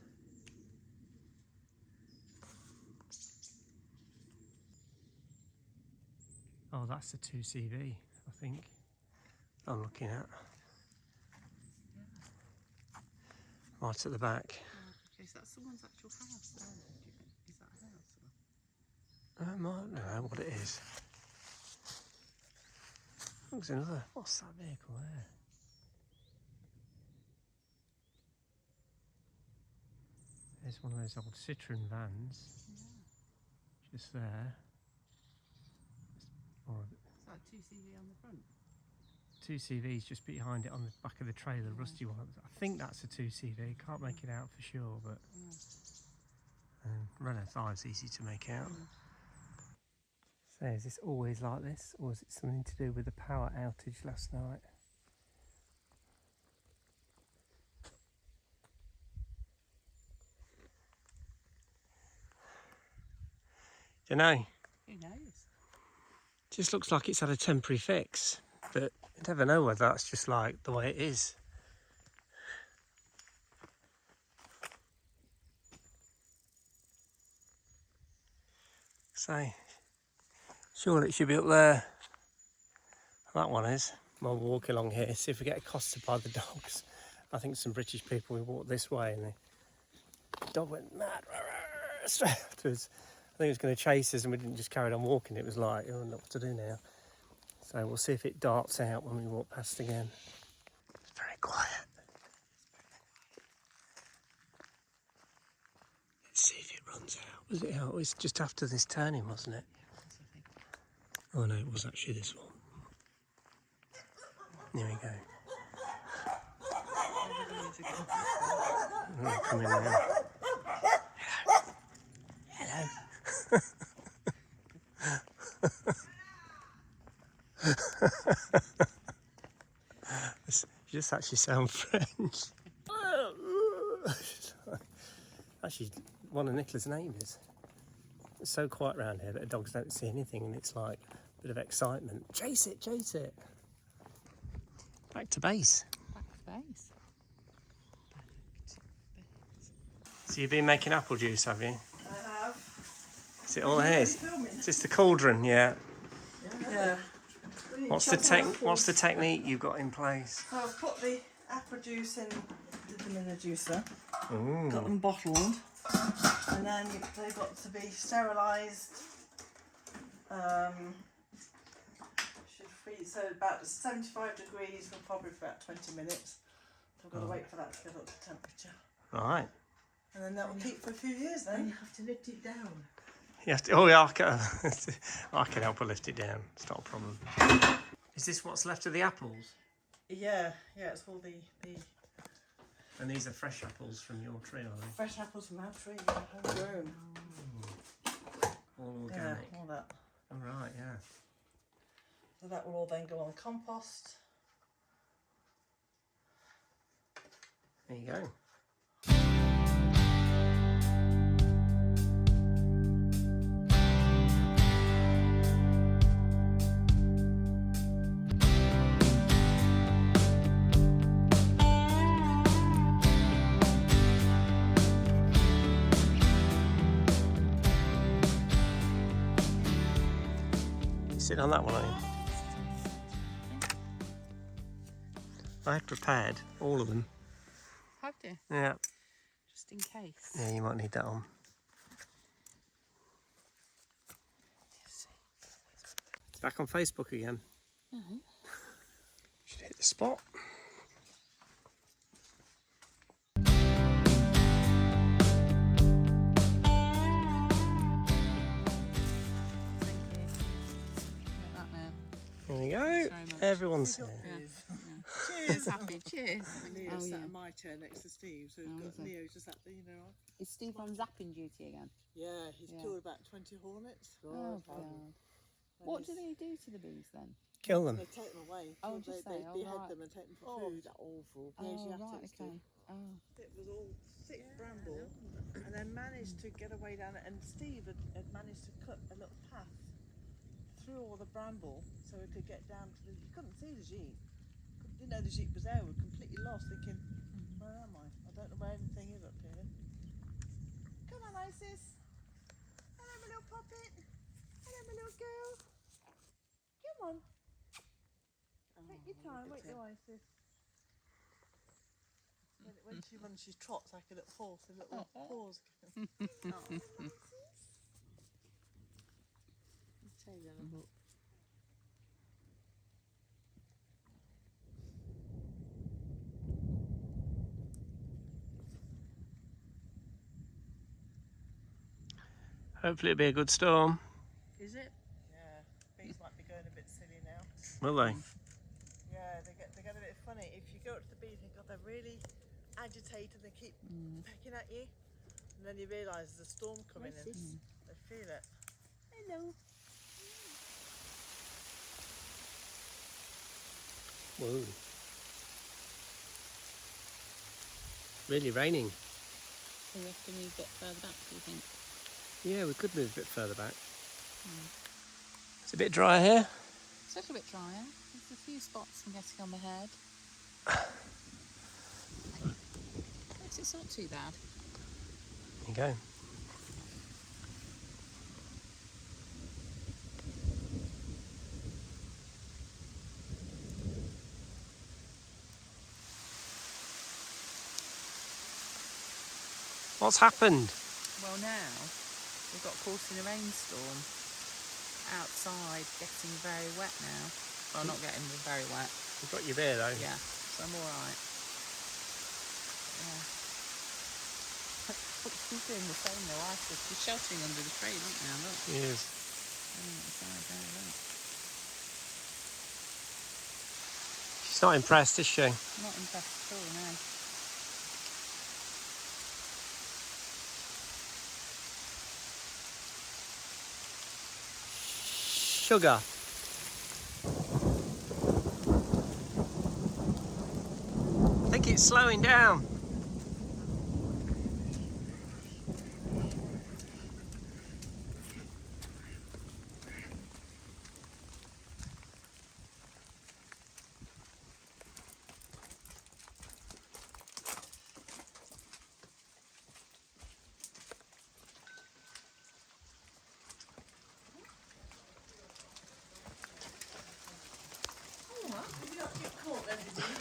Oh, that's the 2CV, I think. I'm looking at. Right at the back. Okay, so that's someone's actual house there, do you think? Is that a house? Or? I don't know what it is. Looks another. What's that vehicle there? There's one of those old Citroen vans. Just there. Or It's like 2CV on the front. 2CV's just behind it on the back of the trailer, the rusty one. I think that's a 2CV. Can't make it out for sure, but Renault 5's easy to make out. So is this always like this, or is it something to do with the power outage last night? Don't know. Who knows? Just looks like it's had a temporary fix, but you never know whether that's just like the way it is. So, surely it should be up there. That one is. We'll walk along here, see if we get accosted by the dogs. I think some British people, we walked this way and the dog went mad straight afterwards. I think it was going to chase us and we didn't just carry on walking. It was like, oh, I don't know what to do now. So we'll see if it darts out when we walk past again. It's very quiet. Let's see if it runs out. Was it out? It was just after this turning, wasn't it? Oh no, it was actually this one. There we go. Oh, come in now. Hello. You just actually sound French. Actually, one of Nicola's neighbours. It's so quiet around here that the dogs don't see anything, and it's like a bit of excitement. Chase it, chase it. Back to base. Back to base. So you've been making apple juice, have you? I have. Is it all here? Filming. Is this the cauldron? Yeah. Yeah. What's the technique you've got in place? So I've put the apple juice in, did them in the juicer, Ooh. got them bottled, and then they've got to be sterilised. Should freeze, so about 75 degrees for probably for about 20 minutes. So I've got to wait for that to get up to temperature. Right. And then that will keep for a few years And then. you have to lift it down. You have to, oh yeah, I can help her lift it down. It's not a problem. Is this what's left of the apples? Yeah, it's all the And these are fresh apples from your tree, are they? fresh apples from our tree, homegrown. All Yeah, organic. all that. Oh, right, yeah. So that will all then go on compost. There you go. Sitting on that one, are you? I had prepared all of them. Have you? Yeah. Just in case. Yeah, you might need that on. It's back on Facebook again. Should hit the spot. There we go. Thanks very much. Everyone's here. Cheers. Happy. Cheers. Neo's Oh, sat yeah. in my chair next to Steve, so Oh, we've is got he? Neo just at the, Is Steve on zapping duty again? yeah, he's Yeah. killed about 20 hornets. Oh, God. What do they do to the bees then? Kill them. They take them away. Oh, they just say, they oh, behead right. them and take them for Oh, food. is that awful? Yeah, she Oh, had right, to, okay. Oh. It was all thick bramble, and then managed to get away down it. And Steve had managed to cut a little path through all the bramble so we could get down to the. You couldn't see the jeep. Didn't know the jeep was there. We were completely lost, thinking, where am I? I don't know where anything is up here. Come on, Isis. Hello, my little puppet. Hello, my little girl. Come on. Take your time. Wait till Isis. When she runs, she trots like a little horse, a little paws. Hopefully it'll be a good storm. Is it? Yeah, bees might be going Will they? Yeah, they get a bit funny. If you go up to the bee, you think, God, they're really agitated. They keep pecking at you, and then you realise there's a storm coming in. They feel it. Hello. Whoa. Really raining. So we have to move a bit further back, do you think? Yeah, we could move a bit further back. It's a bit dry here. It's a little bit drier. There's a few spots I'm getting on my head. It's not too bad. There you go. What's happened? Well, now we've got caught in a rainstorm outside, getting very wet now. Well, not getting very wet. You've got your beer though. Yeah, so I'm all right. Yeah. Look, she's doing the same though. She's sheltering under the tree, aren't now? Look. She is. Outside there, look. She's not impressed, is she? Not impressed at all, no. Sugar. I think it's slowing down.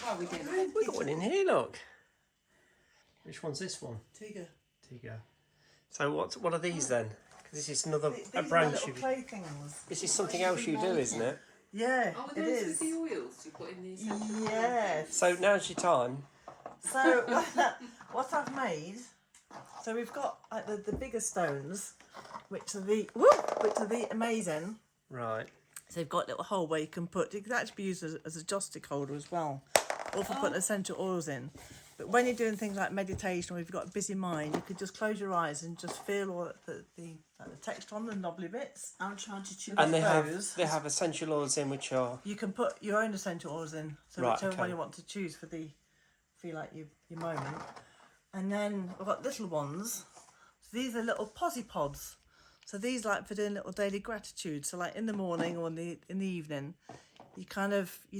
Oh, we did. We got one in here, look. Which one's this one? Tiger. Tiger. So what are these then? 'Cause this is another These a are branch little of. playthings. This is something else you do, isn't it? Yeah, Oh, it is. the oils you put in these? Yes. So now's your time. So what I've made, so we've got like the bigger stones, which are the amazing. Right. So they've got a little hole where you can actually be used as a joss stick holder as well, or for putting essential oils in. But when you're doing things like meditation or if you've got a busy mind, you could just close your eyes and just feel all the texture on the knobbly bits. I'm trying to choose. And they those. have essential oils in which are. You can put your own essential oils in, so Right, whichever one okay. you want to choose for feel like your moment. And then I've got little ones. So these are little posy pods. So these like for doing little daily gratitude. So like in the morning or in the evening, you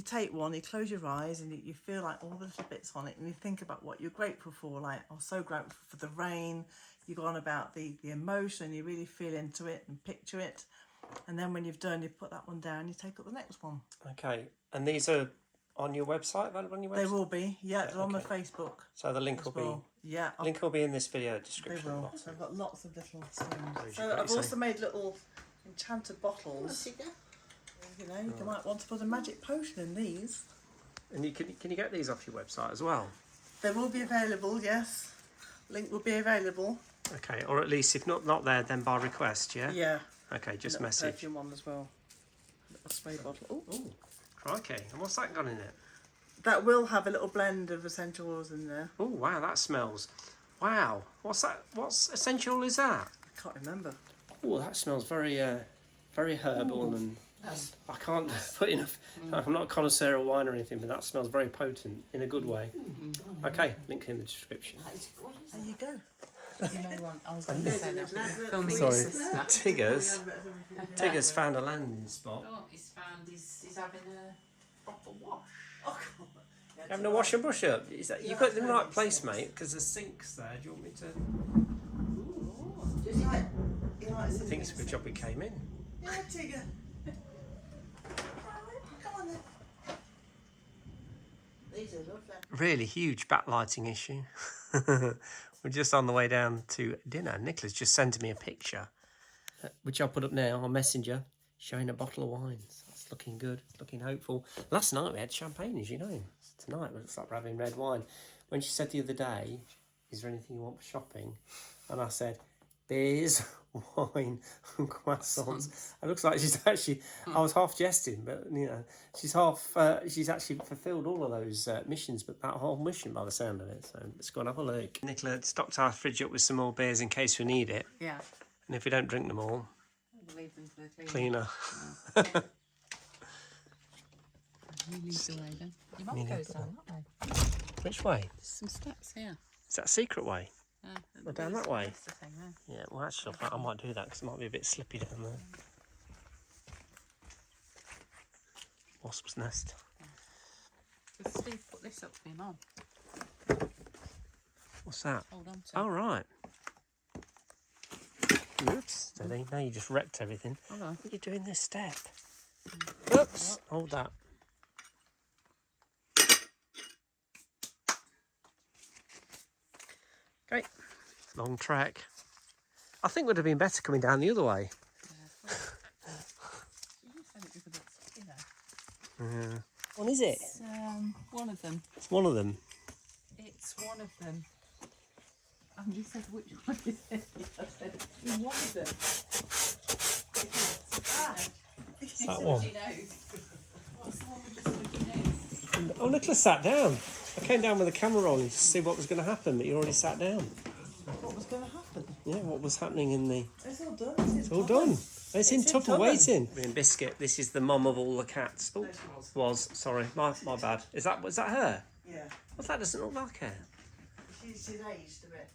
take one, you close your eyes and you feel like all the little bits on it and you think about what you're grateful for. Like, I'm so grateful for the rain. You go on about the emotion, you really feel into it and picture it. And then when you've done, you put that one down, you take up the next one. Okay. And these are on your website, available on your website? They will be, yeah, they're on my Okay. Facebook. So the link will Well, yeah, link will be in this video they description. will. So I've got lots of little stones. Where's So your I've great also sign? made little enchanted bottles. You know, you might want to put a magic potion in these. And can you get these off your website as well? They will be available, yes. Link will be available. Okay, or at least if not there, then by request, yeah? Yeah. Okay, just Little message. perfume one as well. A little spray bottle. Oh, Oh, crikey. And what's that got in it? that will have a little blend of essential oils in there. Oh, wow, that smells. Wow. What's that? What's essential is that? I can't remember. Oh, that smells very herbal and I can't put enough. I'm not a connoisseur of wine or anything, but that smells very potent in a good way. Okay, link in the description. There you go. You may want. I was going to say that. Filming Sorry, your sister. Tigger's found a landing spot. Oh, he's having a proper wash. Having a wash and brush up. Is that, you've got the right place, mate, because the sink's there. Do you want me to? Just like, you know, I think it's a good job we came in. Yeah, Tigger. Come on then. These are lovely. Really huge backlighting issue. We're just on the way down to dinner. Nicola's just sent me a picture, which I'll put up now on Messenger, showing a bottle of wine. So that's looking good, looking hopeful. Last night we had champagne, as you know. Tonight it looks like we're having red wine. When she said the other day, is there anything you want for shopping? And I said, beers, wine, and croissants. It looks like she's actually. I was half jesting, but you know, she's half. She's actually fulfilled all of those missions, but that whole mission by the sound of it. So let's go and have a look. Nicola stocked our fridge up with some more beers in case we need it, Yeah. and if we don't drink them all, We'll leave them for the cleaner. cleaner. You lead the way then. Your mum goes down that way. Which way? There's some steps here. Is that a secret way? Or down that way? That's the thing there. Yeah, well actually I might do that because it might be a bit slippy down there. Wasp's nest. Does Steve put this up for your mum? What's that? Hold on to it. Oh right. Oops, steady. Now you just wrecked everything. Hold on. What are you doing this step? Oops, hold that. Great. Long trek. I think it would have been better coming down the other way. You said it was a bit sticky there. Yeah. What is it? It's one of them. It's one of them. It's one of them. And you said which one is it? I said it's one of them. It's that one. She knows. What's the one with the sticky nose? Oh, Nicholas sat down. I came down with the camera rolling to see what was going to happen, but you already sat down. What was going to happen? Yeah, what was happening in the... It's all done. It's all done. It's in Tupper Tupper. waiting. In Biscuit, this is the mum of all the cats. Oh, was. Sorry, my bad. Was that her? Yeah. Well, that doesn't look like her. She's aged a bit.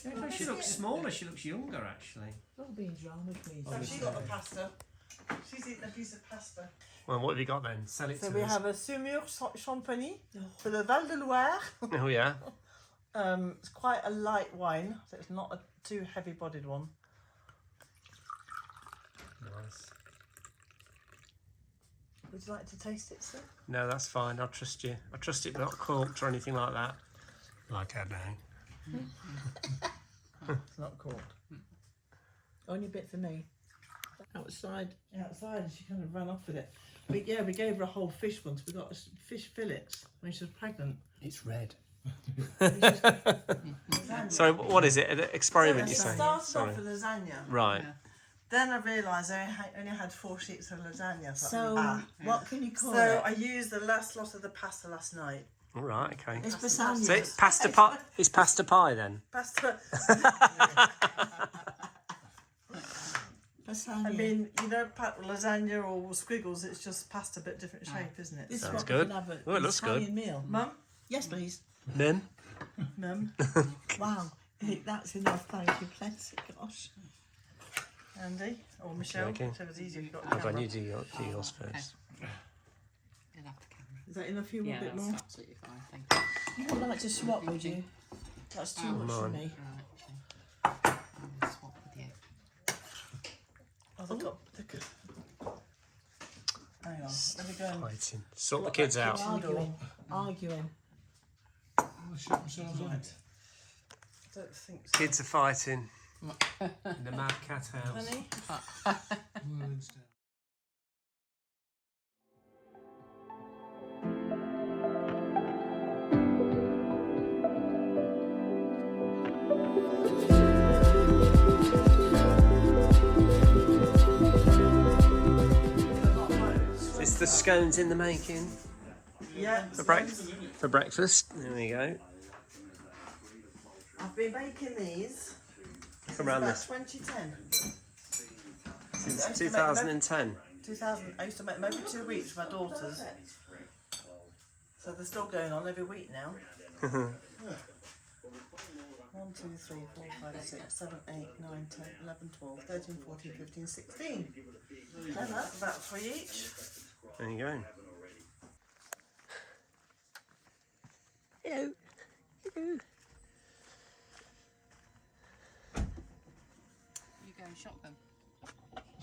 Yeah, she looks smaller. She looks younger, actually. It's all being drama queen. So she got the pasta. She's eating a piece of pasta. Well, what have you got then? Sell it So to we us. have a saumure champagne for the Val de Loire. Oh, yeah. It's quite a light wine, so it's not a too heavy-bodied one. Nice. Would you like to taste it, sir? No, that's fine. I'll trust you. I trust it not corked or anything like that. Like I know. It's not corked. Only a bit for me. Outside. Outside, and she kind of ran off with it. But yeah, we gave her a whole fish once. We got fish fillets when she was pregnant. It's red. So what is it? An experiment, you So say? I started Sorry. off with lasagna. Right. Then I realised I only had 4 sheets of lasagna. So, what can you call So it? I used the last lot of the pasta last night. All right. Okay. It's lasagna. So it's pasta pie. It's pasta pie then. Pasta. Lasagna. I mean, you know, lasagna or squiggles, it's just pasta but different shape, isn't it? This is Sounds what good. we can have Oh, it looks good. Italian meal. Mum? Yes, please. Then. Mum? Wow. That's enough. Thank you. Plenty. Gosh. Andy? Or Michelle? Okay. Whichever's easier. You've got the Hold on, camera. you do yours first. You'll have the camera. Is that enough for you? Yeah, A bit that's more? absolutely fine. Thank you. You would like to swap, would you? That's too much for mine. me. Right, okay. I'll swap with you. Oh, hang on. Let me go and... Fighting. Sort the kids out. Arguing. Arguing. I'll shut myself in. I don't think so. Kids are fighting in the Mad Cat house. Honey? Words down. It's the scones in the making Yeah. for breakfast. There we go. I've been making these Around about this 2010. since 2010. 2000. I used to make them every 2 weeks for my daughters. So they're still going on every week now. 1, 2, 3, 4, 5, 6, 7, 8, 9, 10, 11, 12, 13, 14, 15, 16. Clever. About 3 each. There you go. Hello. Hello. You going shotgun?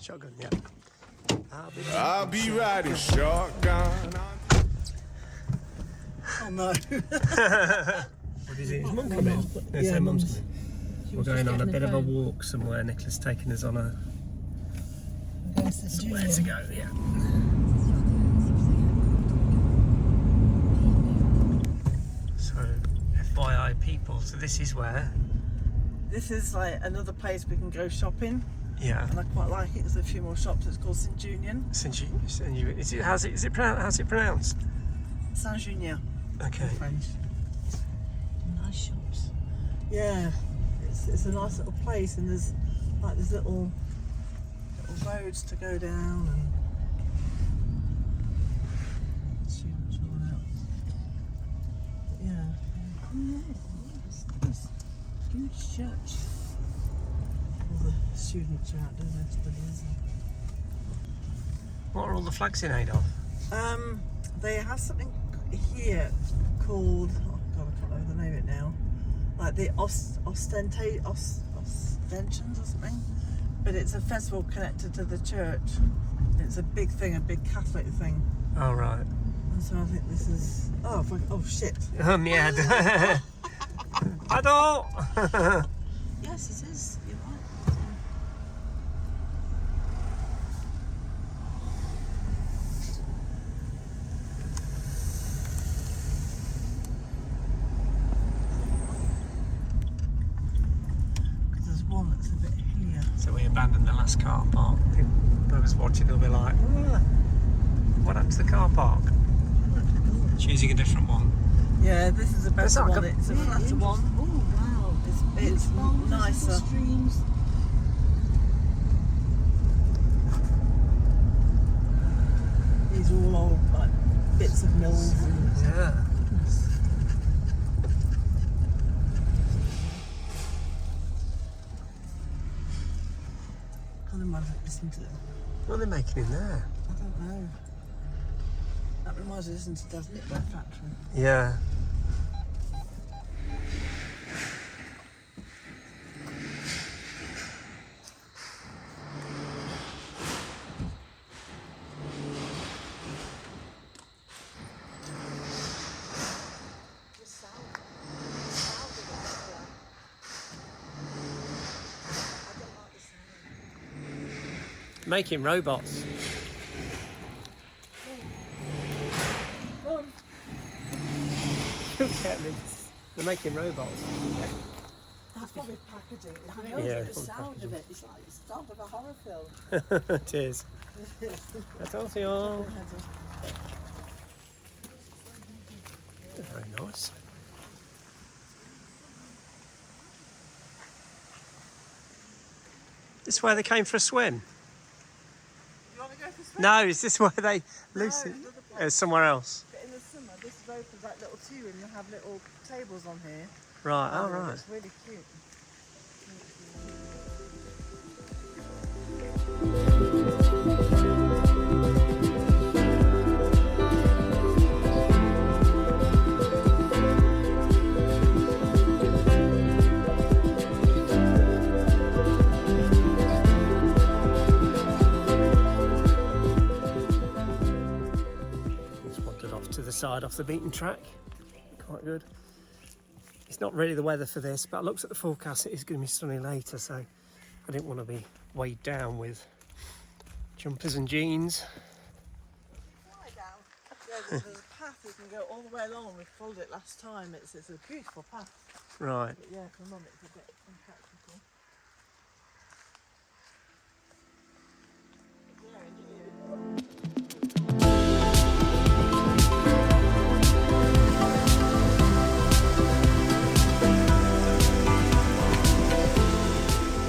Shotgun, yeah. I'll be riding shotgun. Oh no. What is it? Is Mum coming? No, Yeah, so Mum's Mum's- coming. She We're was just going on a getting bit the of a phone. walk somewhere. Nicholas taking us on a There's the somewhere to studio. go, yeah. So, FYI people, so this is where This is like another place we can go shopping, Yeah. and I quite like it. There's a few more shops. It's called Saint-Junien. How's it pronounced? Saint-Junien. Okay. French. Nice shops. Yeah, it's a nice little place, and there's like these little roads to go down, and students all out. But yeah. Nice. Huge church. All the students are out doing their studies. What are all the flags in aid of? They have something here called, oh god, I can't remember the name of it now. Like the ostensions or something. But it's a festival connected to the church. It's a big thing, a big Catholic thing. Oh, right. And so I think this is, oh shit. Merde. Pardon. Yes, it is. You're right. There's one that's a bit here. So we abandoned the last car park. Whoever's watching will be like, what happened to the car park? Choosing a different one. Yeah, this is a better It's like one. a- It's a flatter one. Oh wow. It's nicer. Streams. These are all like bits of mills and Yeah. kind of reminds me, listen to, What are they making in there? I don't know. That reminds me of listening to Dad's Knitwear Factory. Yeah. Making robots. Look at me. They're making robots. That's probably packaging. I know Yeah, the probably sound of it. It's like the sound of a horror film. It is. Attention. Very nice. This is where they came for a swim? You want to go for a swim? No, is this where they loosen? another place. Somewhere else. But in the summer, this is open like little tea room. You'll have little tables on here. Right, all And right. It's really cute. Just wandered off to the side, off the beaten track. Quite good. It's not really the weather for this, but I looked at the forecast, it is going to be sunny later, so I didn't want to be weighed down with jumpers and jeans. Lie down. Yeah, there's a path you can go all the way along. We followed it last time. It's a beautiful path. Right. But yeah, for Mum it's a bit impractical.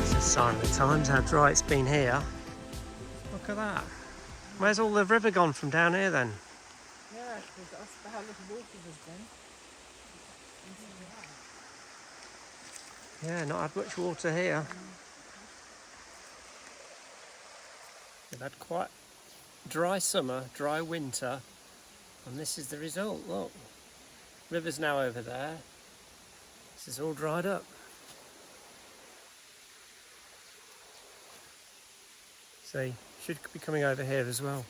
It's a sign of the times, how dry it's been here. Look at that. Where's all the river gone from down here then? Yeah, because that's how little water has been. Yeah, not had much water here. We've had quite dry summer, dry winter, and this is the result. Look, river's now over there. This is all dried up. See, should be coming over here as well.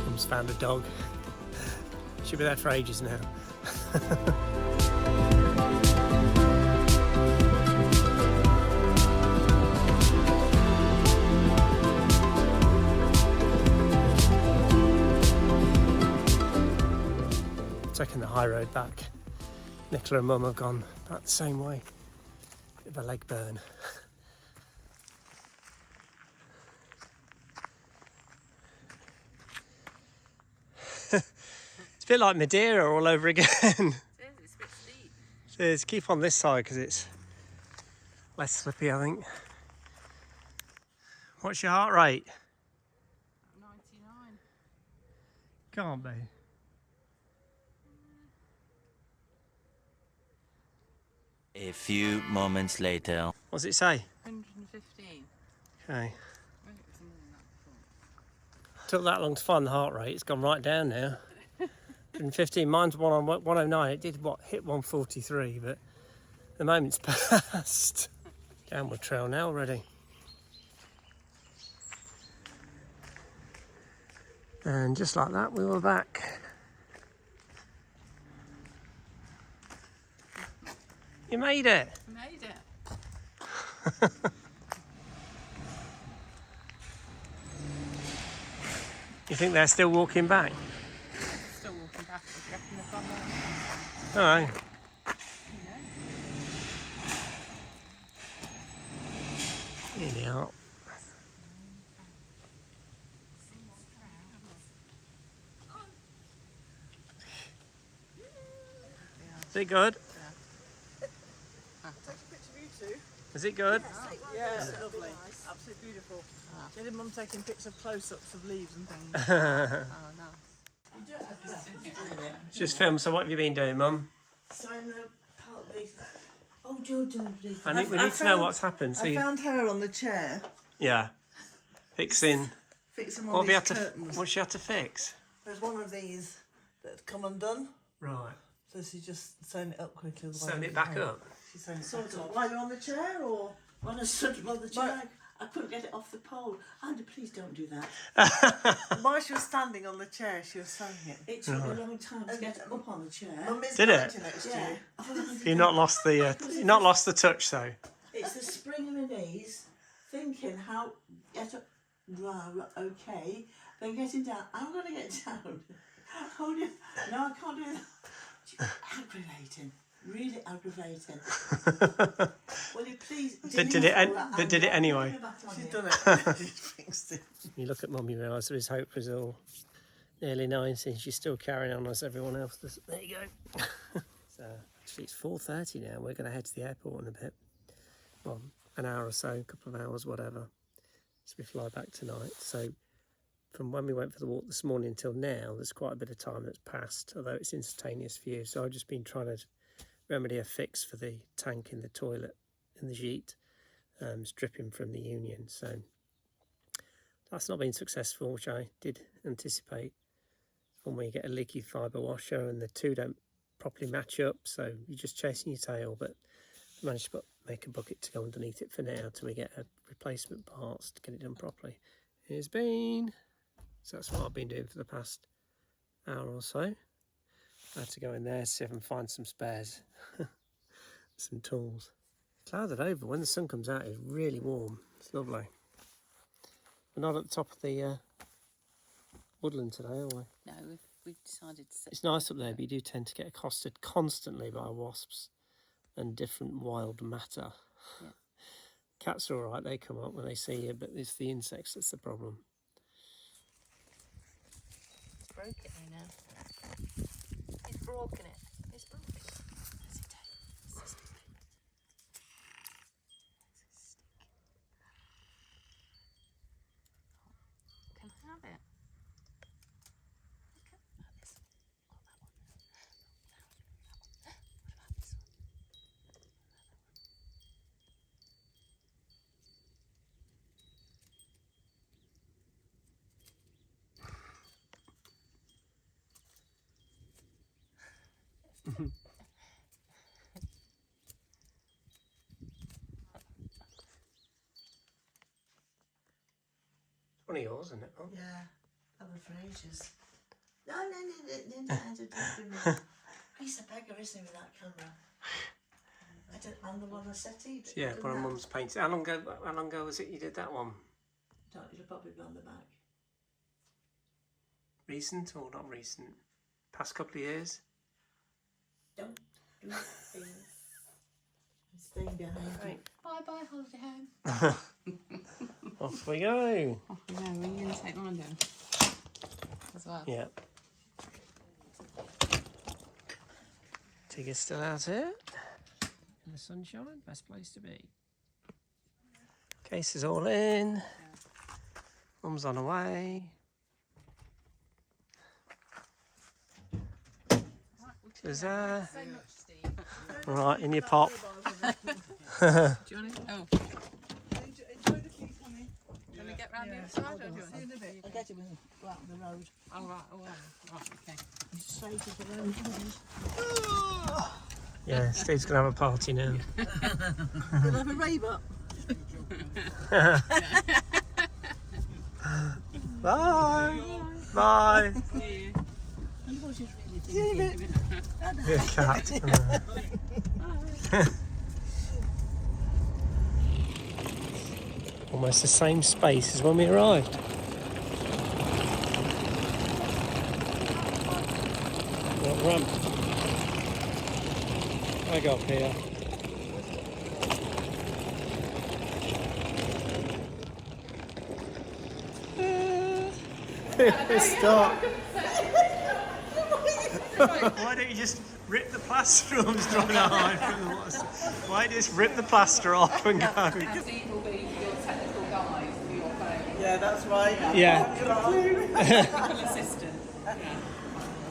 Mum's found a dog. She'll be there for ages now. taking the high road back. Nicola and Mum have gone back the same way. Bit of a leg burn. It's a bit like Madeira all over again. It's a bit steep. It is. Keep on this side because it's less slippy, I think. What's your heart rate? 99. Can't be. A few moments later. What does it say? 115. Okay. I think it was more than that before. Took that long to find the heart rate. It's gone right down now. 115. Mine's 109. It did hit 143, but the moment's passed. Downward trail now already. And just like that, we were back. You made it. I made it. You think they're still walking back? Still walking back. Do you reckon they've gone there? All right. Here they are. Is it good? Take a picture of you two. Is it good? Yeah, it's lovely. Absolutely beautiful. Did Mum taking pictures of close-ups of leaves and things? Oh, no. Just film. So what have you been doing, Mum? Sign the part of these. Oh, Joe, don't please. We need to know found- what's happened. So I you, found her on the chair, yeah, fixing. fixing What one have you of had these to? curtains. What she had to fix? There's one of these that had come undone, Right. so she just sewn it up quickly. otherwise Sewn it would back hang. up. She sewn it Sort back of. up. While you're on the chair, or when I stood on the chair, Right. I couldn't get it off the pole. Andy, please don't do that. While she was standing on the chair, she was sewing it. It took me a long time to get up on the chair. Mum is Did it? 90 next year. You've not lost the. You've not lost the touch though. It's the spring of my knees, thinking how get up, okay, then getting down. I'm going to get down. Oh, no, I can't do that. Aggravating, really aggravating. Will you please? But did it? But did it anyway? She's done it. She's fixed it. You look at Mum, you realise there is hope for us all. Nearly 90, she's still carrying on as everyone else does. There you go. So actually, it's 4:30 now. We're going to head to the airport in a bit. Well, an hour or so, a couple of hours, whatever. So we fly back tonight. So from when we went for the walk this morning until now, there's quite a bit of time that's passed, although it's instantaneous for you. So I've just been trying to remedy a fix for the tank in the toilet in the Jeet. It's dripping from the union. So that's not been successful, which I did anticipate. When we get a leaky fibre washer and the two don't properly match up, so you're just chasing your tail. But I managed to make a bucket to go underneath it for now till we get a replacement parts to get it done properly. It's been, so that's what I've been doing for the past hour or so. I had to go in there, see if I can find some spares, some tools. Clouded over. When the sun comes out, it's really warm. It's lovely. We're not at the top of the woodland today, are we? No, we've decided to sit. It's nice up there, but you do tend to get accosted constantly by wasps and different wild matter. Yeah. Cats are all right, they come up when they see you, but it's the insects that's the problem. He's broken it now. He's broken it. He's broken it. Where's it take? It's so stupid. It's a stick. Can I have it? Look at this. Oh, that one. What about this one? It's one of yours, isn't it? Oh. Yeah, I've been for ages. No, he's a beggar, isn't he, with that camera? I'm the one I settee. Yeah, one of Mum's painted. How long ago was it you did that one? It'll probably be on the back. Recent or not recent? Past couple of years? Don't do things. I'm staying behind. Right. Bye bye, holiday home. Off we go. Off we go. Are you going to take mine down as well? Yeah. Tigger's still out here. In the sunshine, best place to be. Case is all in. Mum's on her way. She's there. So much, Steve. Right, in your pop. Do you want it? Oh. Enjoy the keep, honey. Do you want to get round the other side or do you want See you in a bit. I get it when I go out on the road. Oh, right. Oh, right. Okay. Straight to the road. Yeah, Steve's going to have a party now. You'll have a rave up. Bye. Bye. And what is really thinking? You're a cat. Almost the same space as when we arrived. What ramp? I got up here. Stop. Why don't you just rip the plaster off and dry hide from the water? Why just rip the plaster off and go? Steve will be your technical guide for your phone. Yeah, that's right. Yeah. Technical assistant.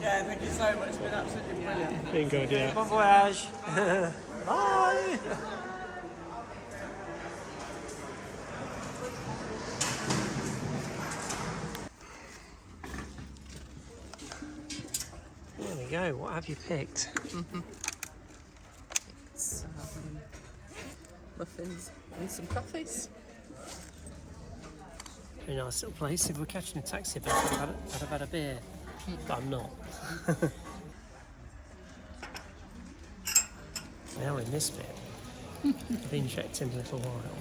Yeah, thank you so much. It's been absolutely brilliant. Been good, yeah. Bon voyage. Bye. There we go. What have you picked? Some muffins and some coffees. Very nice little place. If we're catching a taxi, I'd have had a beer, but I'm not. Now in this bit, we've been checked in a little while.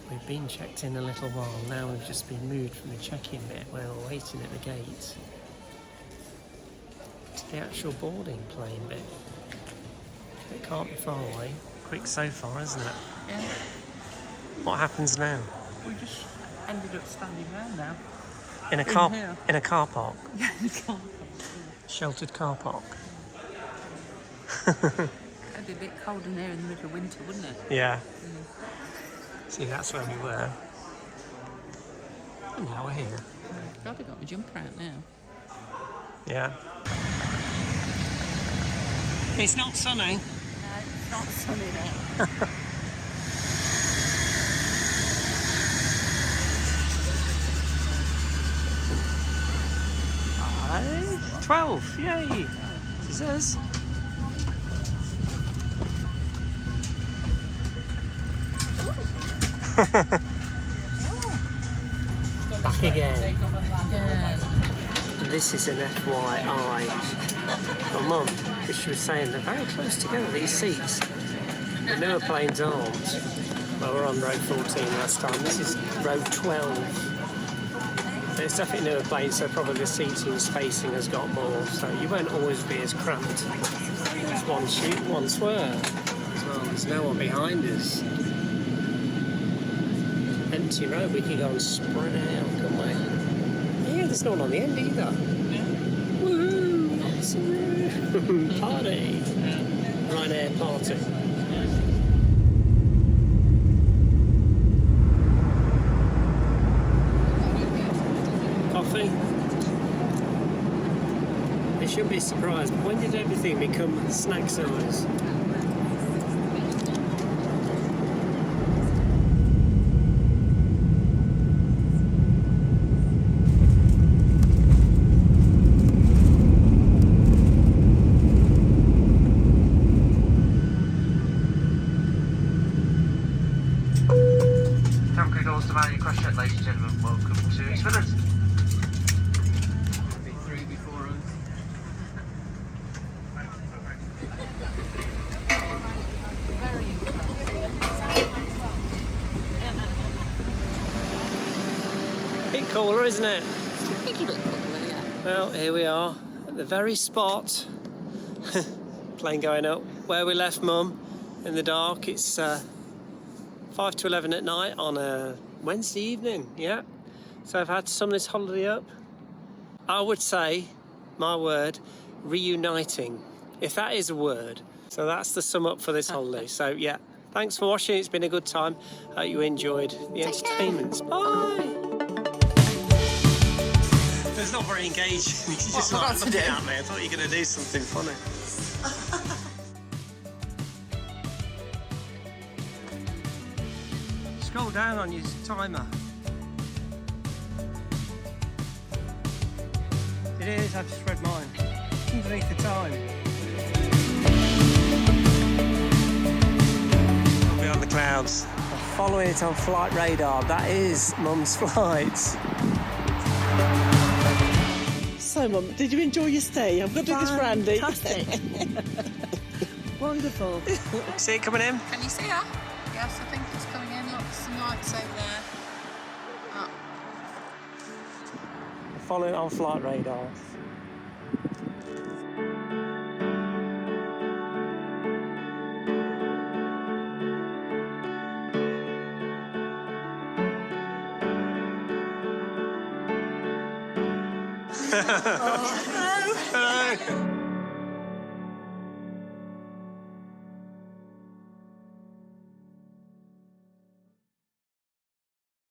We've been checked in a little while. Now we've just been moved from the check-in bit where we're waiting at the gate to the actual boarding plane bit. It can't be far away. Quick so far, isn't it? Yeah. What happens now? We just ended up standing around now. In a car park. Yeah, in the car. Sheltered car park. It'd be a bit cold in there in the middle of winter, wouldn't it? Yeah. See, that's where we were. And now we're here. God, I got my jumper out now. Yeah. It's not sunny. No, it's not sunny now. 12, yay! Jesus. Back again. Yeah. This is an FYI for Mum, because she was saying they're very close together, these seats. The newer planes aren't. Well, we're on row 14 last time. This is row 12. It's definitely newer planes, so probably the seating spacing has got more, so you won't always be as cramped. There's one shoot, one swerve as well. There's no one behind us. Empty road, we can go and spread out, can't we? Yeah, there's no one on the end either. Woohoo! Awesome. Party! Ryanair party. Coffee. They shouldn't be surprised, but when did everything become snack size? Ladies and gentlemen, welcome to Smithers. Be through before us. Very Bit cooler, isn't it? Bit cooler, yeah. Well, here we are at the very spot Plane going up. Where we left Mum in the dark. It's 5 to 11 at night on a Wednesday evening. Yeah. So I've had to sum this holiday up. I would say, my word, reuniting, if that is a word. So that's the sum up for this holiday. So yeah, thanks for watching. It's been a good time. Hope you enjoyed the entertainment. Bye. It's not very engaging. You just like looking at me. I thought you were going to do something funny. Scroll down on your timer. It is, I've just read mine. Underneath the time. Beyond the clouds. I'm following it on flight radar. That is Mum's flights. So, Mum, did you enjoy your stay? I'm going to do this for Andy. Fantastic. Wonderful. See it coming in? Can you see her? Yes, I think it's coming in. Look, some lights over there. Oh. Following it on flight radar. Oh, no. Hello.